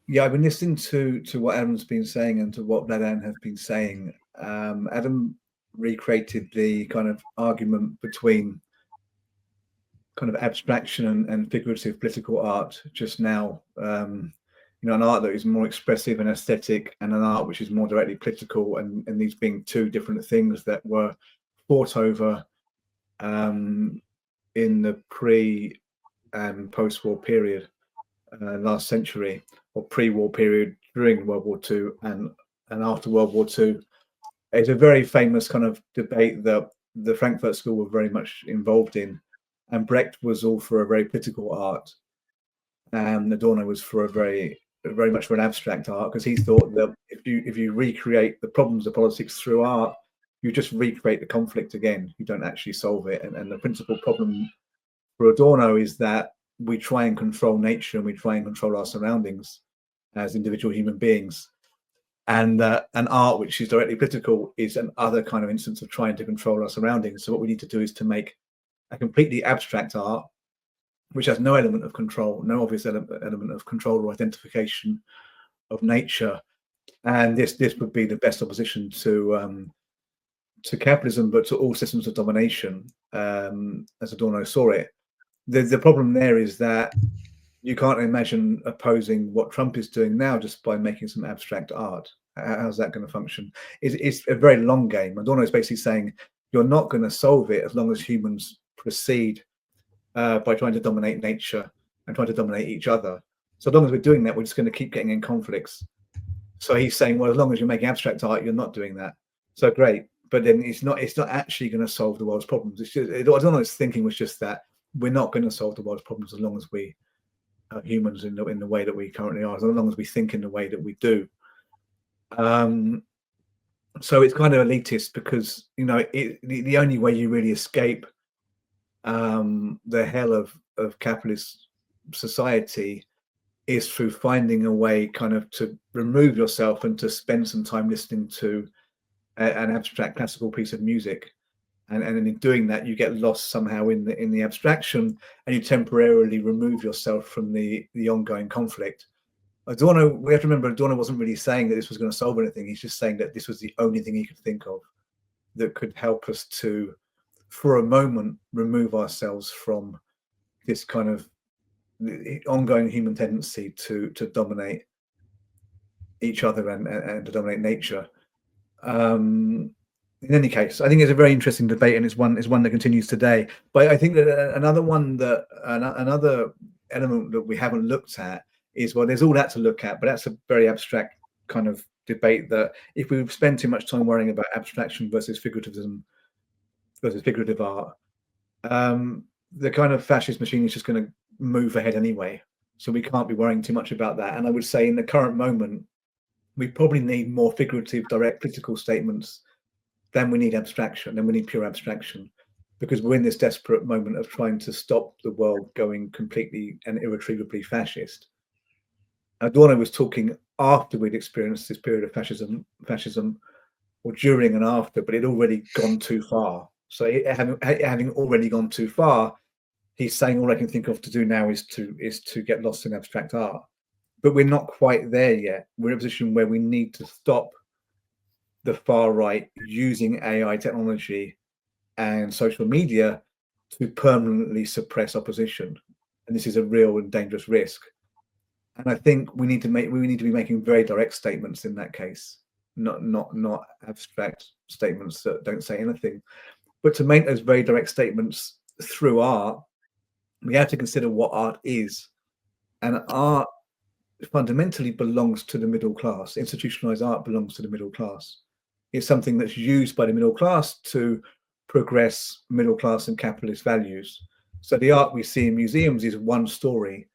Yeah, I've been listening to what Adam's been saying and to what Vladan has been saying. Adam recreated the kind of argument between kind of abstraction and figurative political art just now. An art that is more expressive and aesthetic, and an art which is more directly political, and these being two different things that were fought over in the pre and post-war period last century, or pre-war period during World War II and after World War II. It's a very famous kind of debate that the Frankfurt School were very much involved in, and Brecht was all for a very political art, and Adorno was for a very much for an abstract art, because he thought that if you recreate the problems of politics through art, you just recreate the conflict again. You don't actually solve it. And the principal problem for Adorno is that we try and control nature, and we try and control our surroundings as individual human beings. And an art which is directly political is another kind of instance of trying to control our surroundings. So what we need to do is to make a completely abstract art which has no element of control, no obvious element of control or identification of nature. And this would be the best opposition to capitalism, but to all systems of domination, as Adorno saw it. The problem there is that you can't imagine opposing what Trump is doing now just by making some abstract art. How's that going to function? It's a very long game. Adorno is basically saying you're not going to solve it as long as humans proceed by trying to dominate nature and trying to dominate each other. So as long as we're doing that, we're just going to keep getting in conflicts. So he's saying, well, as long as you're making abstract art, you're not doing that. So great, but then it's not actually going to solve the world's problems. It's just, I don't know, his thinking was just that we're not going to solve the world's problems as long as we are humans in the way that we currently are, as long as we think in the way that we do. So it's kind of elitist because, you know, the only way you really escape the hell of capitalist society is through finding a way kind of to remove yourself and to spend some time listening to an abstract classical piece of music, and in doing that you get lost somehow in the abstraction, and you temporarily remove yourself from the ongoing conflict. Adorno, we have to remember, Adorno wasn't really saying that this was going to solve anything. He's just saying that this was the only thing he could think of that could help us to, for a moment, remove ourselves from this kind of ongoing human tendency to dominate each other and to dominate nature. In any case, I think it's a very interesting debate, and it's one that continues today. But I think that another element that we haven't looked at is, well, there's all that to look at, but that's a very abstract kind of debate that if we spend too much time worrying about abstraction versus figurativism versus figurative art, the kind of fascist machine is just going to move ahead anyway. So we can't be worrying too much about that. And I would say in the current moment, we probably need more figurative, direct political statements than we need abstraction, than we need pure abstraction, because we're in this desperate moment of trying to stop the world going completely and irretrievably fascist. Adorno was talking after we'd experienced this period of fascism, or during and after, but it had already gone too far. So having already gone too far, he's saying all I can think of to do now is to get lost in abstract art. But we're not quite there yet. We're in a position where we need to stop the far right using AI technology and social media to permanently suppress opposition. And this is a real and dangerous risk. And I think we need to be making very direct statements in that case, not abstract statements that don't say anything. But to make those very direct statements through art, we have to consider what art is. And art fundamentally belongs to the middle class. Institutionalized art belongs to the middle class. It's something that's used by the middle class to progress middle class and capitalist values. So the art we see in museums is one story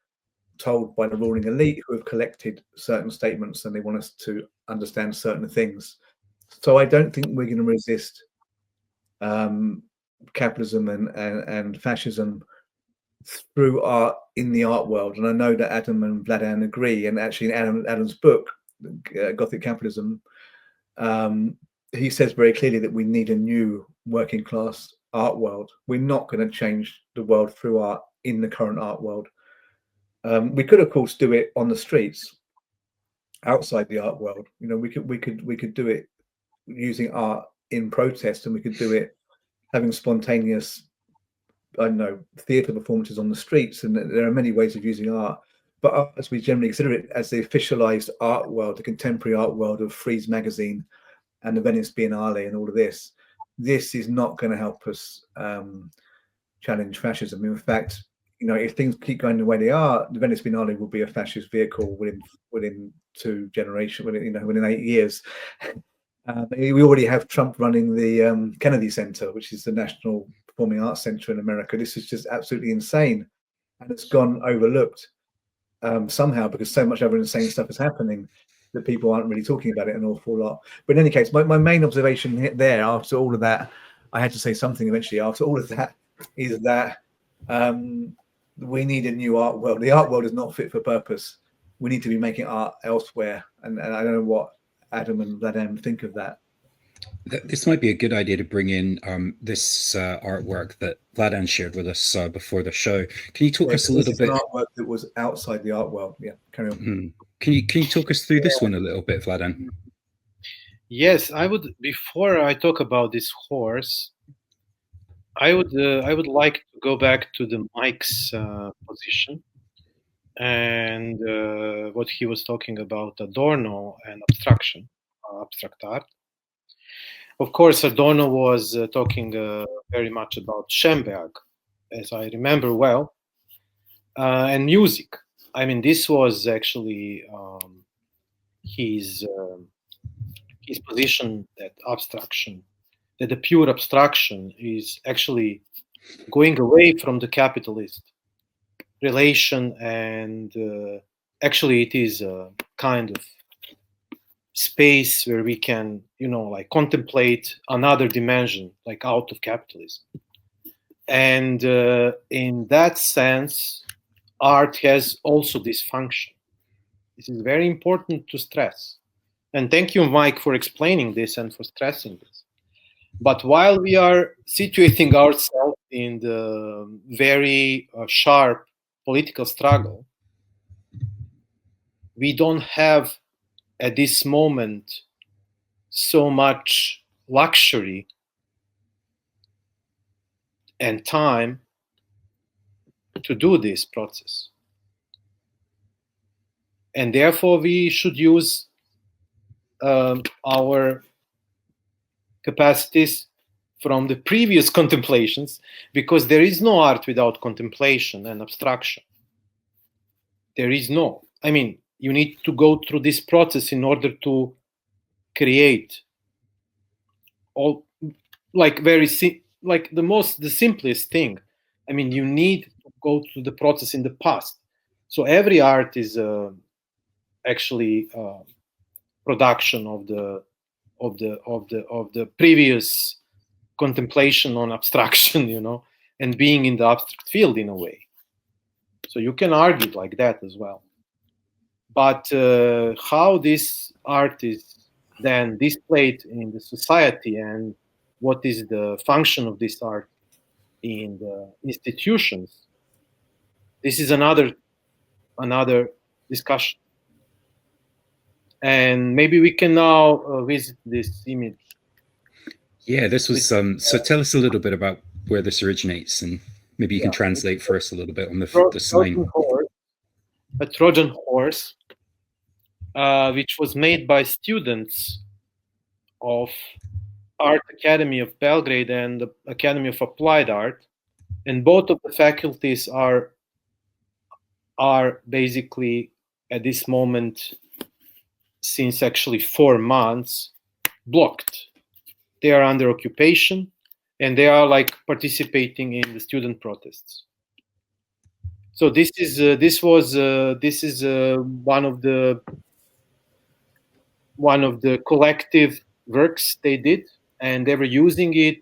told by the ruling elite who have collected certain statements and they want us to understand certain things. So I don't think we're going to resist capitalism and fascism through art in the art world. And I know that Adam and Vladan agree, and actually in Adam's book, Gothic Capitalism, he says very clearly that we need a new working class art world. We're not going to change the world through art in the current art world. We could, of course, do it on the streets outside the art world. You know, we could do it using art in protest, and we could do it having spontaneous, I don't know, theatre performances on the streets. And there are many ways of using art. But art, as we generally consider it, as the officialized art world, the contemporary art world of Frieze magazine and the Venice Biennale and all of this is not going to help us challenge fascism. In fact, you know, if things keep going the way they are, the Venice Biennale will be a fascist vehicle within 2 generations, within 8 years. We already have Trump running the Kennedy Center, which is the National Performing Arts Center in America. This is just absolutely insane, and it's gone overlooked somehow because so much other insane stuff is happening that people aren't really talking about it an awful lot. But in any case, my main observation there, after all of that, I had to say something eventually. After all of that, is that we need a new art world. The art world is not fit for purpose. We need to be making art elsewhere, and I don't know what Adam and Vladan think of that. This might be a good idea to bring in this artwork that Vladan shared with us before the show. Can you talk us a little bit? An artwork that was outside the art world. Yeah, carry on. Can you talk us through this one a little bit, Vladan? Yes, I would. Before I talk about this horse, I would like to go back to the Mike's position and what he was talking about Adorno and abstract art. of course, Adorno was talking very much about Schemberg, as I remember well, and music. I mean, this was actually his position that abstraction, that the pure abstraction is actually going away from the capitalist relation, and actually it is a kind of space where we can, like contemplate another dimension, like out of capitalism. And in that sense, art has also this function. This is very important to stress. And thank you, Mike, for explaining this and for stressing this. But while we are situating ourselves in the very sharp political struggle, we don't have at this moment so much luxury and time to do this process. And therefore we should use our capacities from the previous contemplations, because there is no art without contemplation and abstraction. There is no. I mean, you need to go through this process in order to create all, like the simplest thing. I mean, you need to go through the process in the past. So every art is actually production of the previous contemplation on abstraction, and being in the abstract field in a way. So you can argue like that as well. But how this art is then displayed in the society, and what is the function of this art in the institutions, this is another discussion. And maybe we can now visit this image. Yeah, this was so tell us a little bit about where this originates, and maybe you can translate for us a little bit on the sign. A Trojan horse, which was made by students of Art Academy of Belgrade and the Academy of Applied Art, and both of the faculties are basically at this moment, since actually 4 months, blocked. They are under occupation, and they are like participating in the student protests. So this is one of the collective works they did, and they were using it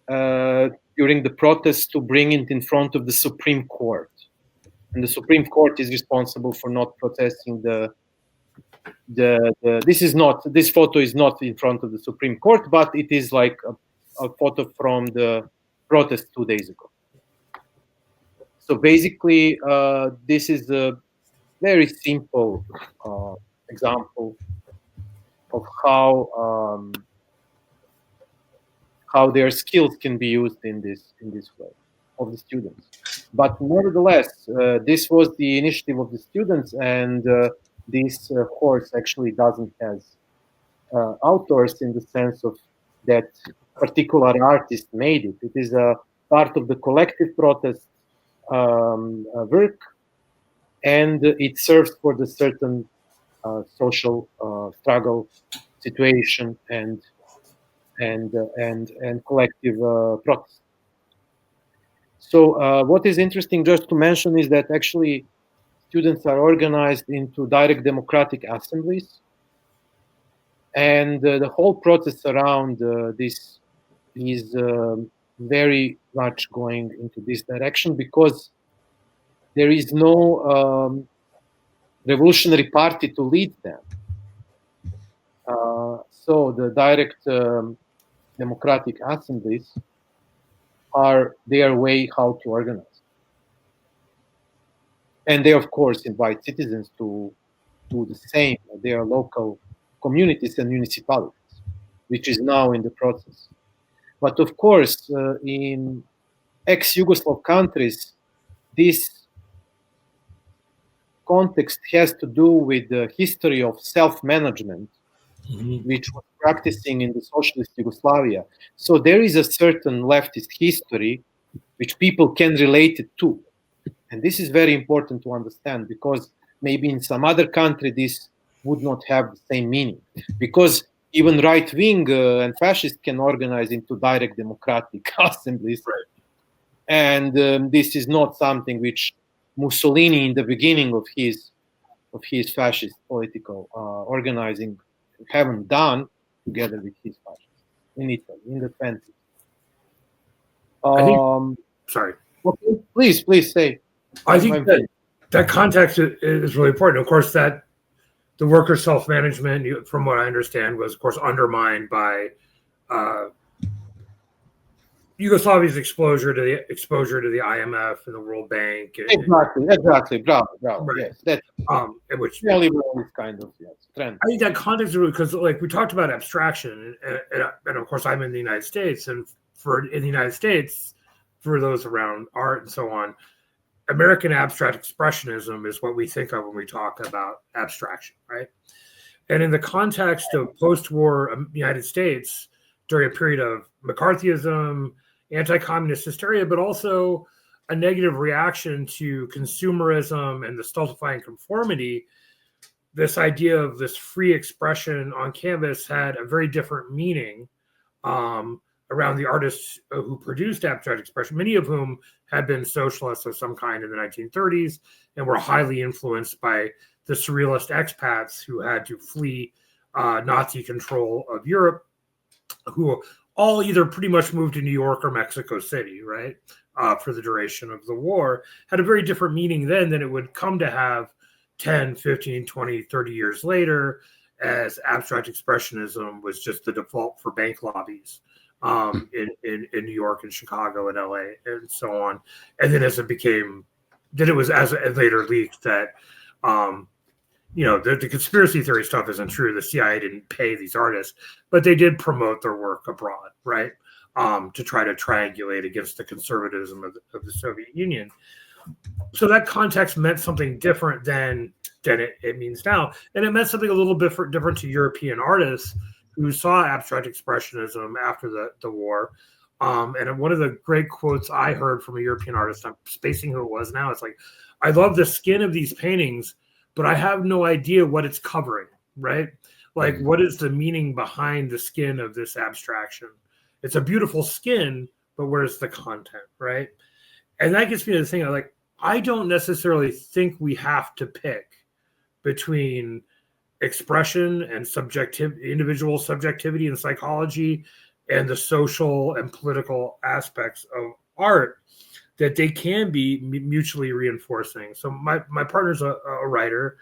during the protests to bring it in front of the Supreme Court. And the Supreme Court is responsible for not protesting this photo is not in front of the Supreme Court, but it is like a photo from the protest 2 days ago. So basically, this is a very simple example of how their skills can be used in this way of the students. But nevertheless, this was the initiative of the students, and this horse actually doesn't have authors in the sense of that particular artist made it. It is a part of the collective protest work, and it serves for the certain social struggle situation and collective protest. So what is interesting just to mention is that actually students are organized into direct democratic assemblies, and the whole process around this is very much going into this direction, because there is no revolutionary party to lead them. So the direct democratic assemblies are their way how to organize. And they, of course, invite citizens to do the same at their local communities and municipalities, which is now in the process. But of course, in ex-Yugoslav countries, this context has to do with the history of self-management which was practicing in the socialist Yugoslavia. So there is a certain leftist history which people can relate it to. And this is very important to understand, because maybe in some other country this would not have the same meaning. Because even right-wing and fascists can organize into direct democratic assemblies. Right. And this is not something which Mussolini in the beginning of his fascist political organizing haven't done together with his fascists in Italy in the 20s. Sorry. Okay, please say. I think that context is really important. Of course, that the worker self-management, from what I understand, was of course undermined by Yugoslavia's exposure to the IMF and the World Bank. Exactly. Bravo. Right. Yes, that's which neoliberal kind of trend. I think that context is really, because like we talked about abstraction, and of course I'm in the United States, and in the United States, for those around art and so on, American abstract expressionism is what we think of when we talk about abstraction, right? And in the context of post-war United States, during a period of McCarthyism, anti-communist hysteria, but also a negative reaction to consumerism and the stultifying conformity, this idea of this free expression on canvas had a very different meaning around the artists who produced abstract expression, many of whom had been socialists of some kind in the 1930s and were highly influenced by the surrealist expats who had to flee Nazi control of Europe, who all either pretty much moved to New York or Mexico City, right, for the duration of the war, had a very different meaning then than it would come to have 10, 15, 20, 30 years later, as abstract expressionism was just the default for bank lobbies in New York and Chicago and LA and so on. And then as it was as it later leaked that, the conspiracy theory stuff isn't true. The CIA didn't pay these artists, but they did promote their work abroad, right? To try to triangulate against the conservatism of the Soviet Union. So that context meant something different than it means now. And it meant something a little bit different to European artists who saw abstract expressionism after the war. And one of the great quotes I heard from a European artist, I'm spacing who it was now, it's like, I love the skin of these paintings, but I have no idea what it's covering, right? Like, what is the meaning behind the skin of this abstraction? It's a beautiful skin, but where's the content, right? And that gets me to the thing, I don't necessarily think we have to pick between expression and individual subjectivity and psychology and the social and political aspects of art, that they can be mutually reinforcing. So my partner's a writer,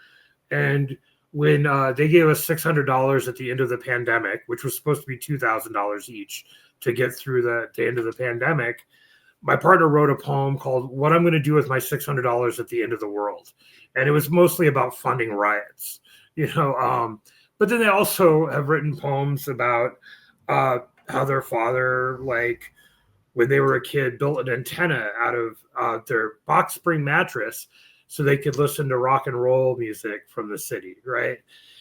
and when they gave us $600 at the end of the pandemic, which was supposed to be $2,000 each to get through the end of the pandemic, my partner wrote a poem called "What I'm Going to Do with My $600 at the End of the World," and it was mostly about funding riots, But then they also have written poems about how their father, when they were a kid, built an antenna out of their box spring mattress so they could listen to rock and roll music from the city, right?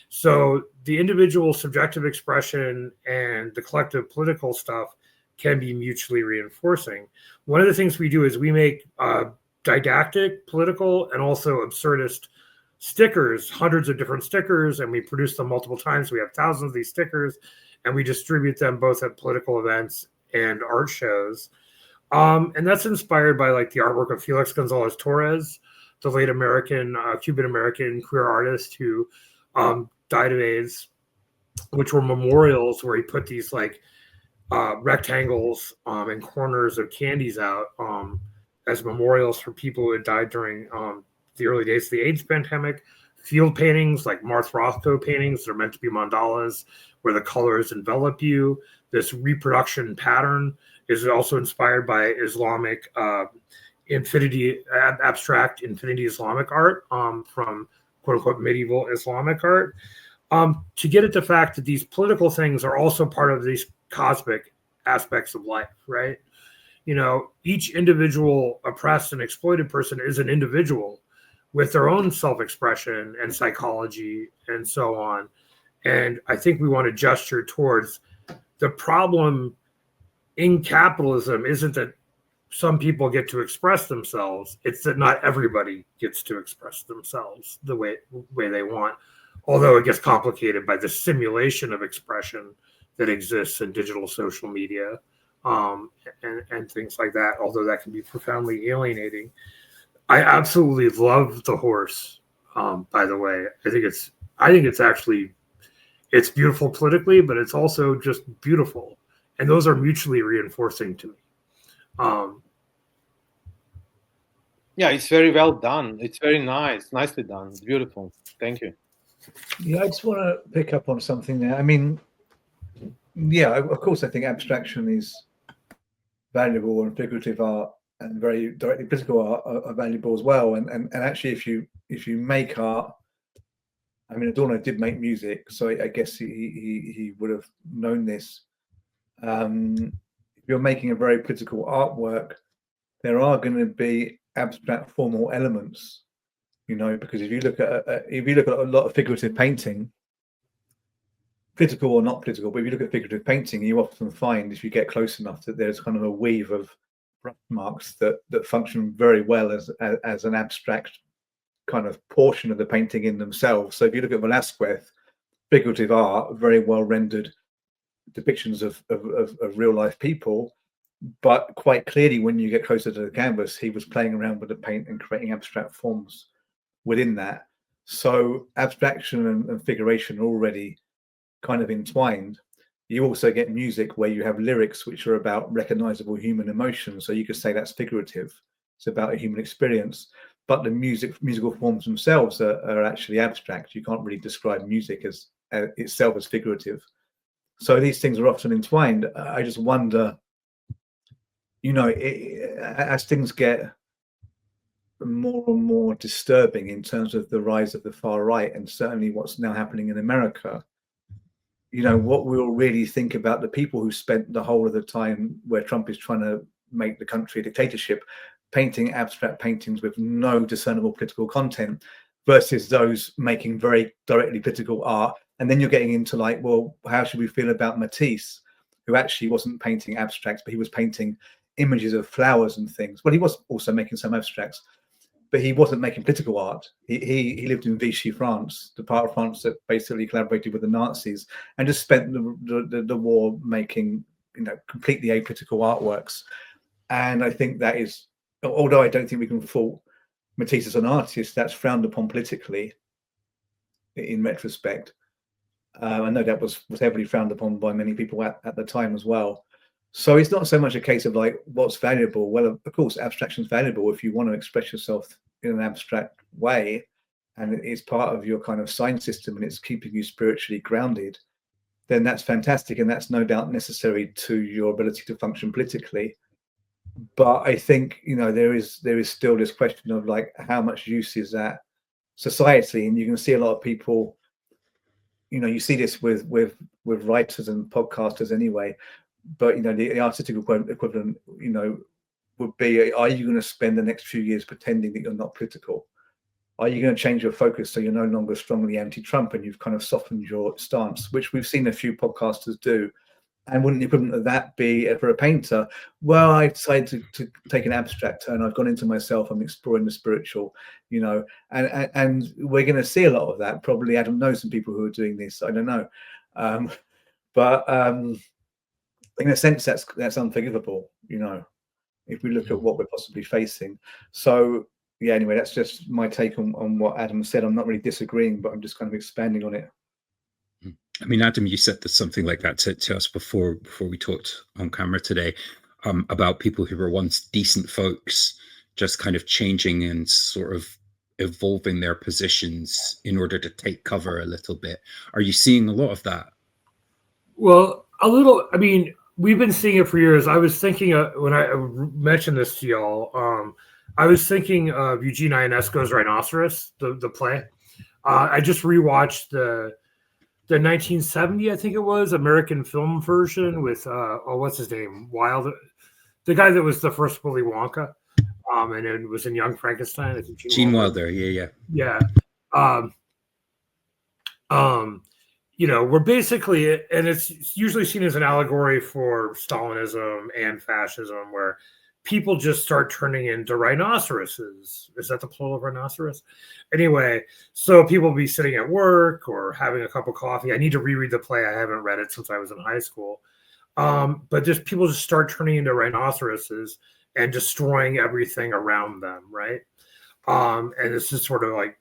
So the individual subjective expression and the collective political stuff can be mutually reinforcing. One of the things we do is we make didactic, political, and also absurdist stickers, hundreds of different stickers, and we produce them multiple times. We have thousands of these stickers, and we distribute them both at political events and art shows. And that's inspired by the artwork of Felix Gonzalez Torres, the late Cuban-American queer artist who died of AIDS, which were memorials where he put these rectangles and corners of candies out as memorials for people who had died during the early days of the AIDS pandemic. Field paintings like Martha Rothko paintings that are meant to be mandalas where the colors envelop you. This reproduction pattern is also inspired by Islamic abstract infinity Islamic art from quote unquote medieval Islamic art, to get at the fact that these political things are also part of these cosmic aspects of life, right? Each individual oppressed and exploited person is an individual with their own self-expression and psychology and so on. And I think we want to gesture towards the problem in capitalism isn't that some people get to express themselves. It's that not everybody gets to express themselves the way they want. Although it gets complicated by the simulation of expression that exists in digital social media and things like that, although that can be profoundly alienating. I absolutely love The Horse, by the way. I think it's beautiful politically, but it's also just beautiful. And those are mutually reinforcing to me. Yeah, it's very well done. It's very nice, nicely done. It's beautiful. Thank you. Yeah, I just want to pick up on something there. I mean, yeah, of course, I think abstraction is valuable, and figurative art and very directly political art are valuable as well. And actually, if you make art, I mean, Adorno did make music, so I guess he would have known this. If you're making a very political artwork, there are going to be abstract formal elements, you know, because if you look at a lot of figurative painting, political or not political, but if you look at figurative painting, you often find, if you get close enough, that there's kind of a weave of brush marks that function very well as an abstract kind of portion of the painting in themselves. So if you look at Velázquez, figurative art, very well rendered depictions of real life people, but quite clearly when you get closer to the canvas, he was playing around with the paint and creating abstract forms within that. So abstraction and figuration are already kind of entwined. You also get music where you have lyrics which are about recognizable human emotions, so you could say that's figurative. It's about a human experience, but the musical forms themselves are actually abstract. You can't really describe music as itself as figurative. So these things are often entwined. I just wonder, you know, as things get more and more disturbing in terms of the rise of the far right, and certainly what's now happening in America, you know, what we'll really think about the people who spent the whole of the time where Trump is trying to make the country a dictatorship, painting abstract paintings with no discernible political content, versus those making very directly political art. And then you're getting into like, well, how should we feel about Matisse, who actually wasn't painting abstracts, but he was painting images of flowers and things. Well, he was also making some abstracts, but he wasn't making political art. He lived in Vichy, France, the part of France that basically collaborated with the Nazis, and just spent the war making, you know, completely apolitical artworks. And I think that is, although I don't think we can fault Matisse as an artist, that's frowned upon politically in retrospect. I know that was heavily frowned upon by many people at the time as well. So it's not so much a case of like what's valuable. Well, of course, abstraction is valuable if you want to express yourself in an abstract way, and it's part of your kind of sign system and it's keeping you spiritually grounded, then that's fantastic, and that's no doubt necessary to your ability to function politically. But I think, you know, there is still this question of like how much use is that society, and you can see a lot of people, you know, you see this with writers and podcasters anyway. But, you know, the artistic equivalent, you know, would be, are you going to spend the next few years pretending that you're not political? Are you going to change your focus so you're no longer strongly anti-Trump and you've kind of softened your stance, which we've seen a few podcasters do? And wouldn't the equivalent of that be for a painter? Well, I decided to take an abstract turn. I've gone into myself. I'm exploring the spiritual, you know, and we're going to see a lot of that. Probably Adam knows some people who are doing this. I don't know. But in a sense, that's unforgivable, you know, if we look at what we're possibly facing. So, yeah, anyway, that's just my take on what Adam said. I'm not really disagreeing, but I'm just kind of expanding on it. I mean, Adam, you said something like that to us before we talked on camera today, about people who were once decent folks just kind of changing and sort of evolving their positions in order to take cover a little bit. Are you seeing a lot of that? Well, a little. I mean, we've been seeing it for years. I was thinking when I mentioned this to y'all, I was thinking of Eugene Ionesco's Rhinoceros, the play. I just rewatched the 1970, I think it was, American film version with what's his name, Wilder, the guy that was the first Willy Wonka, and it was in Young Frankenstein. I think Gene Wilder, yeah. we're basically, and it's usually seen as an allegory for Stalinism and fascism, where people just start turning into rhinoceroses. Is that the plural of rhinoceros? Anyway, so people be sitting at work or having a cup of coffee. I need to reread the play. I haven't read it since I was in high school. But just people just start turning into rhinoceroses and destroying everything around them, right? And this is sort of like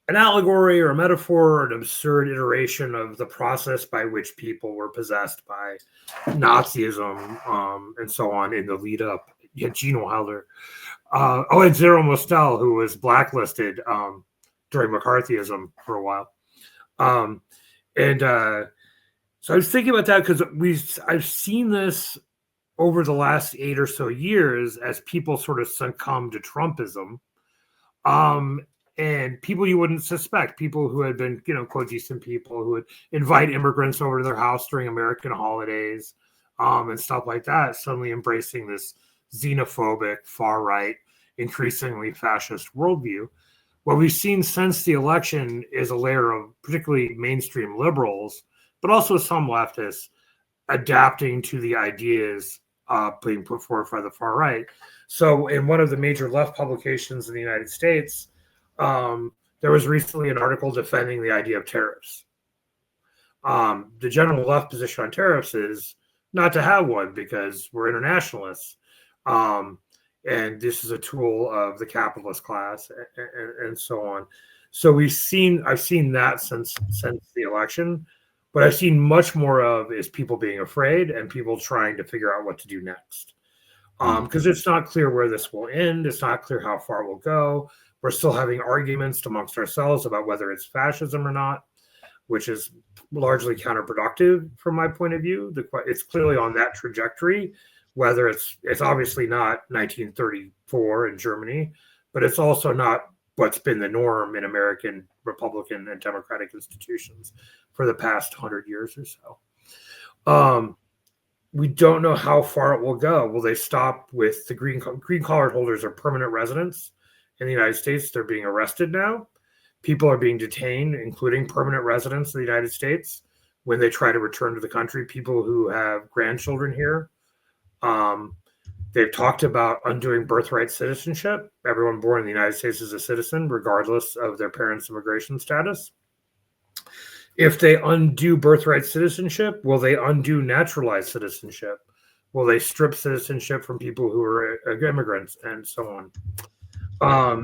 an allegory or a metaphor or an absurd iteration of the process by which people were possessed by Nazism and so on in the lead up. Yeah, Gene Wilder. And Zero Mostel, who was blacklisted during McCarthyism for a while. So I was thinking about that because I've seen this over the last 8 or so years as people sort of succumb to Trumpism. And people you wouldn't suspect, people who had been, quote, decent people who would invite immigrants over to their house during American holidays and stuff like that, suddenly embracing this xenophobic, far-right, increasingly fascist worldview. What we've seen since the election is a layer of particularly mainstream liberals, but also some leftists adapting to the ideas being put forward by the far right. So in one of the major left publications in the United States, there was recently an article defending the idea of tariffs. The general left position on tariffs is not to have one because we're internationalists. And this is a tool of the capitalist class and so on. So I've seen that since the election, but I've seen much more of is people being afraid and people trying to figure out what to do next. Because it's not clear where this will end. It's not clear how far it will go. We're still having arguments amongst ourselves about whether it's fascism or not, which is largely counterproductive from my point of view. It's clearly on that trajectory, whether it's obviously not 1934 in Germany, but it's also not what's been the norm in American Republican and Democratic institutions for the past 100 years or so. We don't know how far it will go. Will they stop with the green card holders or permanent residents in the United States? They're being arrested now. People are being detained, including permanent residents of the United States, when they try to return to the country, people who have grandchildren here. They've talked about undoing birthright citizenship. Everyone born in the United States is a citizen, regardless of their parents' immigration status. If they undo birthright citizenship, will they undo naturalized citizenship? Will they strip citizenship from people who are immigrants and so on?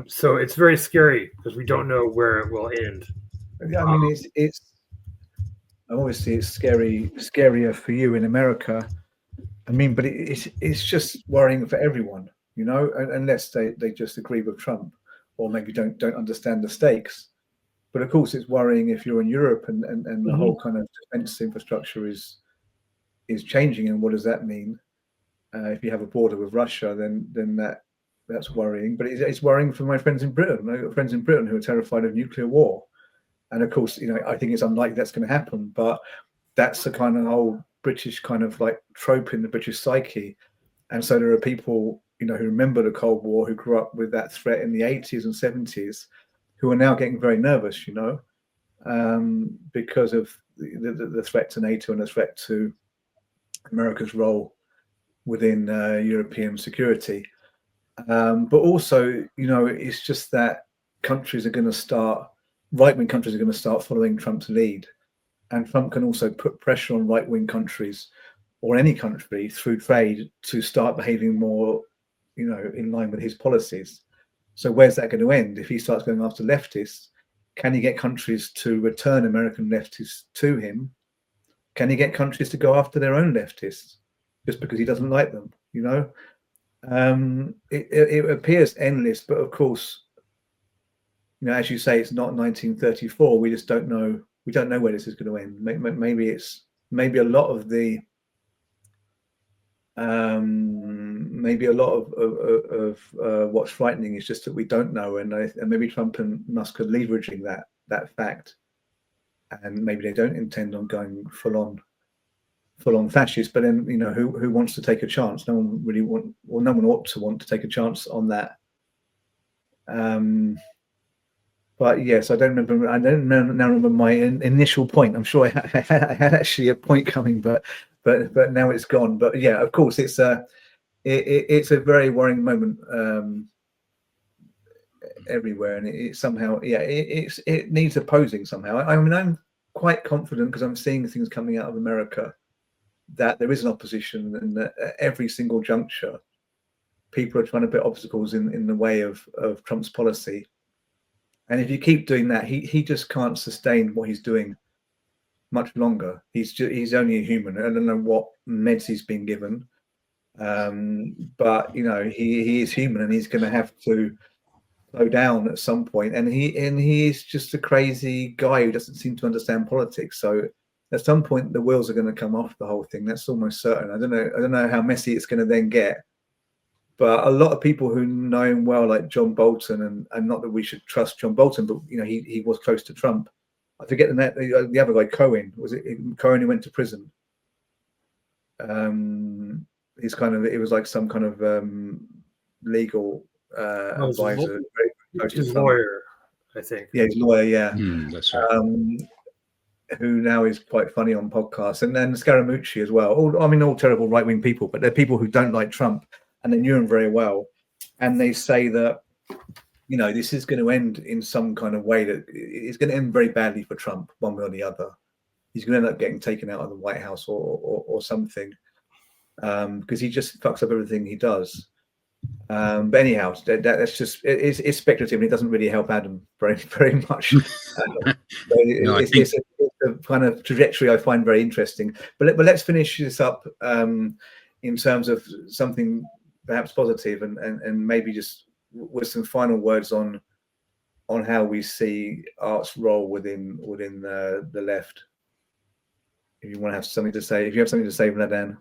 So it's very scary because we don't know where it will end. Yeah, I mean, it's obviously it's scarier for you in America. I mean, but it's just worrying for everyone, unless they just agree with Trump or maybe don't understand the stakes. But of course, it's worrying if you're in Europe and the whole kind of defense infrastructure is changing. And what does that mean? If you have a border with Russia, then that's worrying. But it's worrying for my friends in Britain. I've got friends in Britain who are terrified of nuclear war. And of course, I think it's unlikely that's going to happen. But that's the kind of whole British kind of like trope in the British psyche. And so there are people, who remember the Cold War, who grew up with that threat in the 80s and 70s, who are now getting very nervous, because of the threat to NATO and the threat to America's role within European security. But also, it's just that right-wing countries are going to start following Trump's lead. And Trump can also put pressure on right-wing countries or any country through trade to start behaving more, in line with his policies. So where's that going to end? If he starts going after leftists, can he get countries to return American leftists to him? Can he get countries to go after their own leftists just because he doesn't like them? It appears endless, but of course, as you say, it's not 1934. We just don't know. We don't know where this is going to end. Maybe a lot of the what's frightening is just that we don't know, and maybe Trump and Musk are leveraging that fact, and maybe they don't intend on going full on fascist. But then who wants to take a chance? No one really no one ought to want to take a chance on that. But yes, I don't remember. I don't now remember my initial point. I'm sure I had actually a point coming, but now it's gone. But yeah, of course, it's a very worrying moment everywhere, and it somehow, yeah, it needs opposing somehow. I mean, I'm quite confident because I'm seeing things coming out of America that there is an opposition, and that at every single juncture, people are trying to put obstacles in the way of Trump's policy. And if you keep doing that, he just can't sustain what he's doing much longer. He's only a human. I don't know what meds he's been given, but you know, he is human, and he's going to have to slow down at some point. And he is just a crazy guy who doesn't seem to understand politics. So at some point, the wheels are going to come off the whole thing. That's almost certain. I don't know how messy it's going to then get. But a lot of people who know him well, like John Bolton, and not that we should trust John Bolton, but you know, he was close to Trump. I forget the other guy, Cohen. Was it Cohen who went to prison? He's kind of, it was like some kind of legal advisor. His lawyer, I think. Yeah, his lawyer. Yeah, that's right. Who now is quite funny on podcasts, and then Scaramucci as well. All terrible right-wing people, but they're people who don't like Trump. And they knew him very well, and they say that, you know, this is going to end in some kind of way that it's going to end very badly for Trump, one way or the other. He's going to end up getting taken out of the White House or something, because he just fucks up everything he does. But anyhow, that's just it's speculative, and it doesn't really help Adam very much. It's a kind of trajectory I find very interesting. But let's finish this up in terms of something perhaps positive, and maybe just with some final words on how we see art's role within the left. If you want to have something to say, Vladan.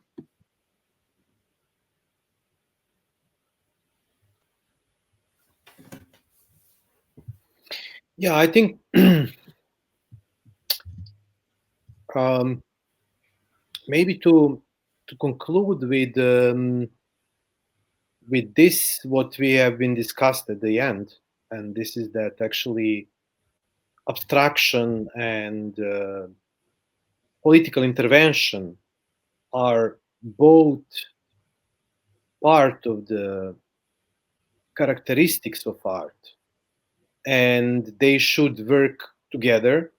Yeah, I think maybe to conclude with this, what we have been discussed at the end, and this is that actually abstraction and political intervention are both part of the characteristics of art, and they should work together,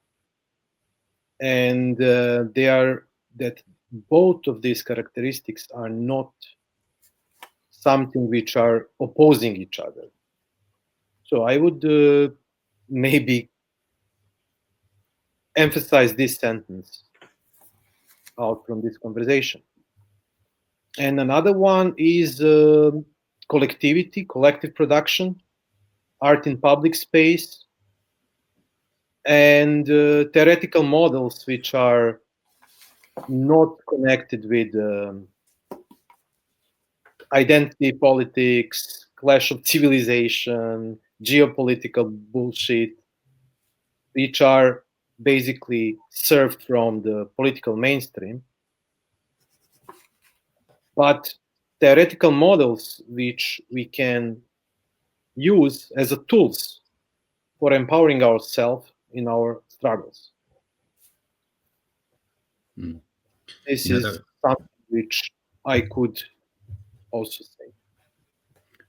and that both of these characteristics are not something which are opposing each other. So I would maybe emphasize this sentence out from this conversation. And another one is collectivity, collective production, art in public space, and theoretical models which are not connected with identity politics, clash of civilization, geopolitical bullshit, which are basically served from the political mainstream. But theoretical models which we can use as a tools for empowering ourselves in our struggles. This is something which I could also say.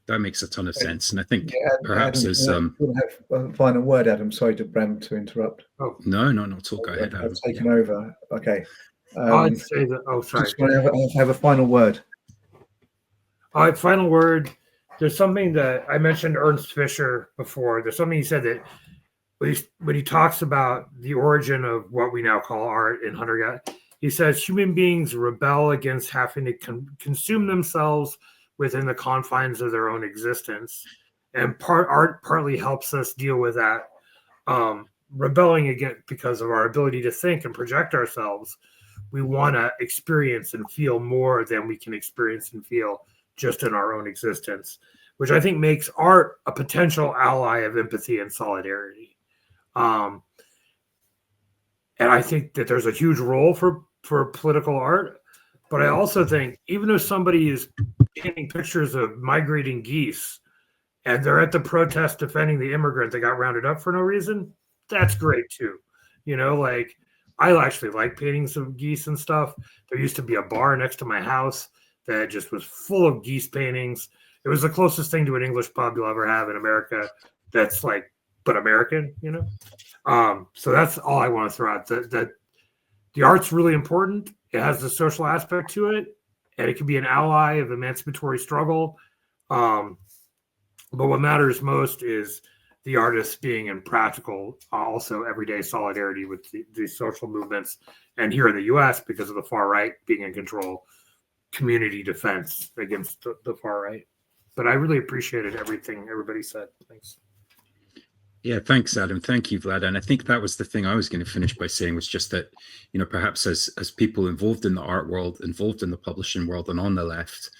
That makes a ton of sense, and I think perhaps Adam, there's you have a final word, Adam. Sorry to Bram to interrupt. Oh no, not at all. Go ahead, Adam. I've taken over. Okay. I'd say that. Oh, sorry. Just want to have a final word. Final word. There's something that I mentioned Ernst Fischer before. There's something he said that when he talks about the origin of what we now call art in Hunter-Gatherer, he says human beings rebel against having to consume themselves within the confines of their own existence, and art partly helps us deal with that, rebelling against because of our ability to think and project ourselves. We want to experience and feel more than we can experience and feel just in our own existence, which I think makes art a potential ally of empathy and solidarity. And I think that there's a huge role for political art, but I also think even if somebody is painting pictures of migrating geese and they're at the protest defending the immigrant that got rounded up for no reason, that's great too. Like I actually like painting some geese and stuff. There used to be a bar next to my house that just was full of geese paintings. It was the closest thing to an English pub you'll ever have in America. That's like, but American, So that's all I want to throw out. That the art's really important. It has the social aspect to it, and it can be an ally of emancipatory struggle. But what matters most is the artists being in practical, also everyday solidarity with the social movements. And here in the U.S., because of the far right being in control, community defense against the far right. But I really appreciated everything everybody said. Thanks. Yeah, thanks, Adam. Thank you, Vlad. And I think that was the thing I was going to finish by saying, was just that, perhaps as people involved in the art world, involved in the publishing world, and on the left,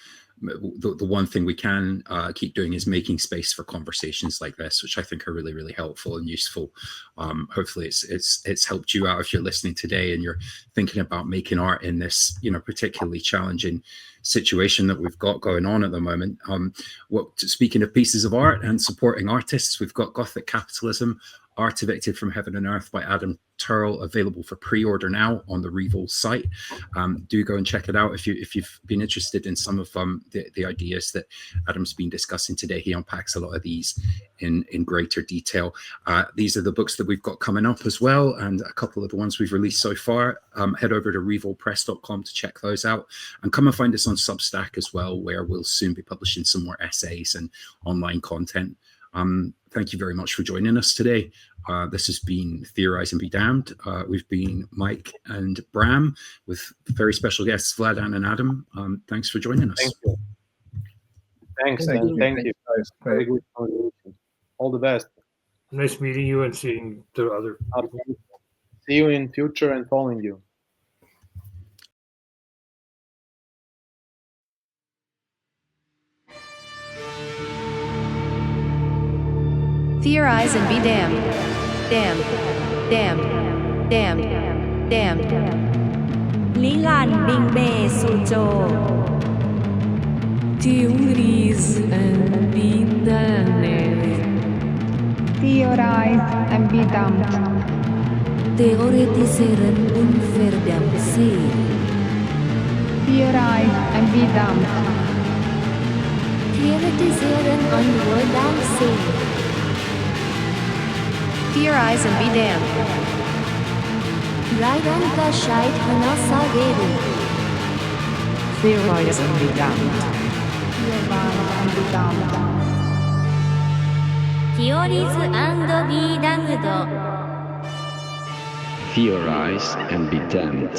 the one thing we can keep doing is making space for conversations like this, which I think are really, really helpful and useful. Hopefully it's helped you out if you're listening today and you're thinking about making art in this, particularly challenging situation that we've got going on at the moment. Speaking of pieces of art and supporting artists, we've got Gothic Capitalism, Art Evicted from Heaven and Earth by Adam Turl, available for pre-order now on the Revol site. Do go and check it out if you've been interested in some of the ideas that Adam's been discussing today. He unpacks a lot of these in greater detail. These are the books that we've got coming up as well, and a couple of the ones we've released so far. Head over to revolpress.com to check those out, and come and find us on Substack as well, where we'll soon be publishing some more essays and online content. Thank you very much for joining us today. This has been Theorize and Be Damned. We've been Mike and Bram with very special guests, Vladan and Adam. Thanks for joining us. Thank you. Thanks. Thank you. Very good conversation. All the best. Nice meeting you and seeing the other people. See you in future and following you. Theorize and be damned. Damned. Damned. Damned. Damned. Lilan Bingbe Sujo. Theorize and be damned. Theorize and be damned. Theoretiseren unverdammt sein. Theorize and be damned. Theoretisieren unverdammt sein. Theorize and be damned. Vladan Jeremić hanasageru. Theorize and be damned. Theorize and be damned. Theorize and be damned. Theorize and be damned.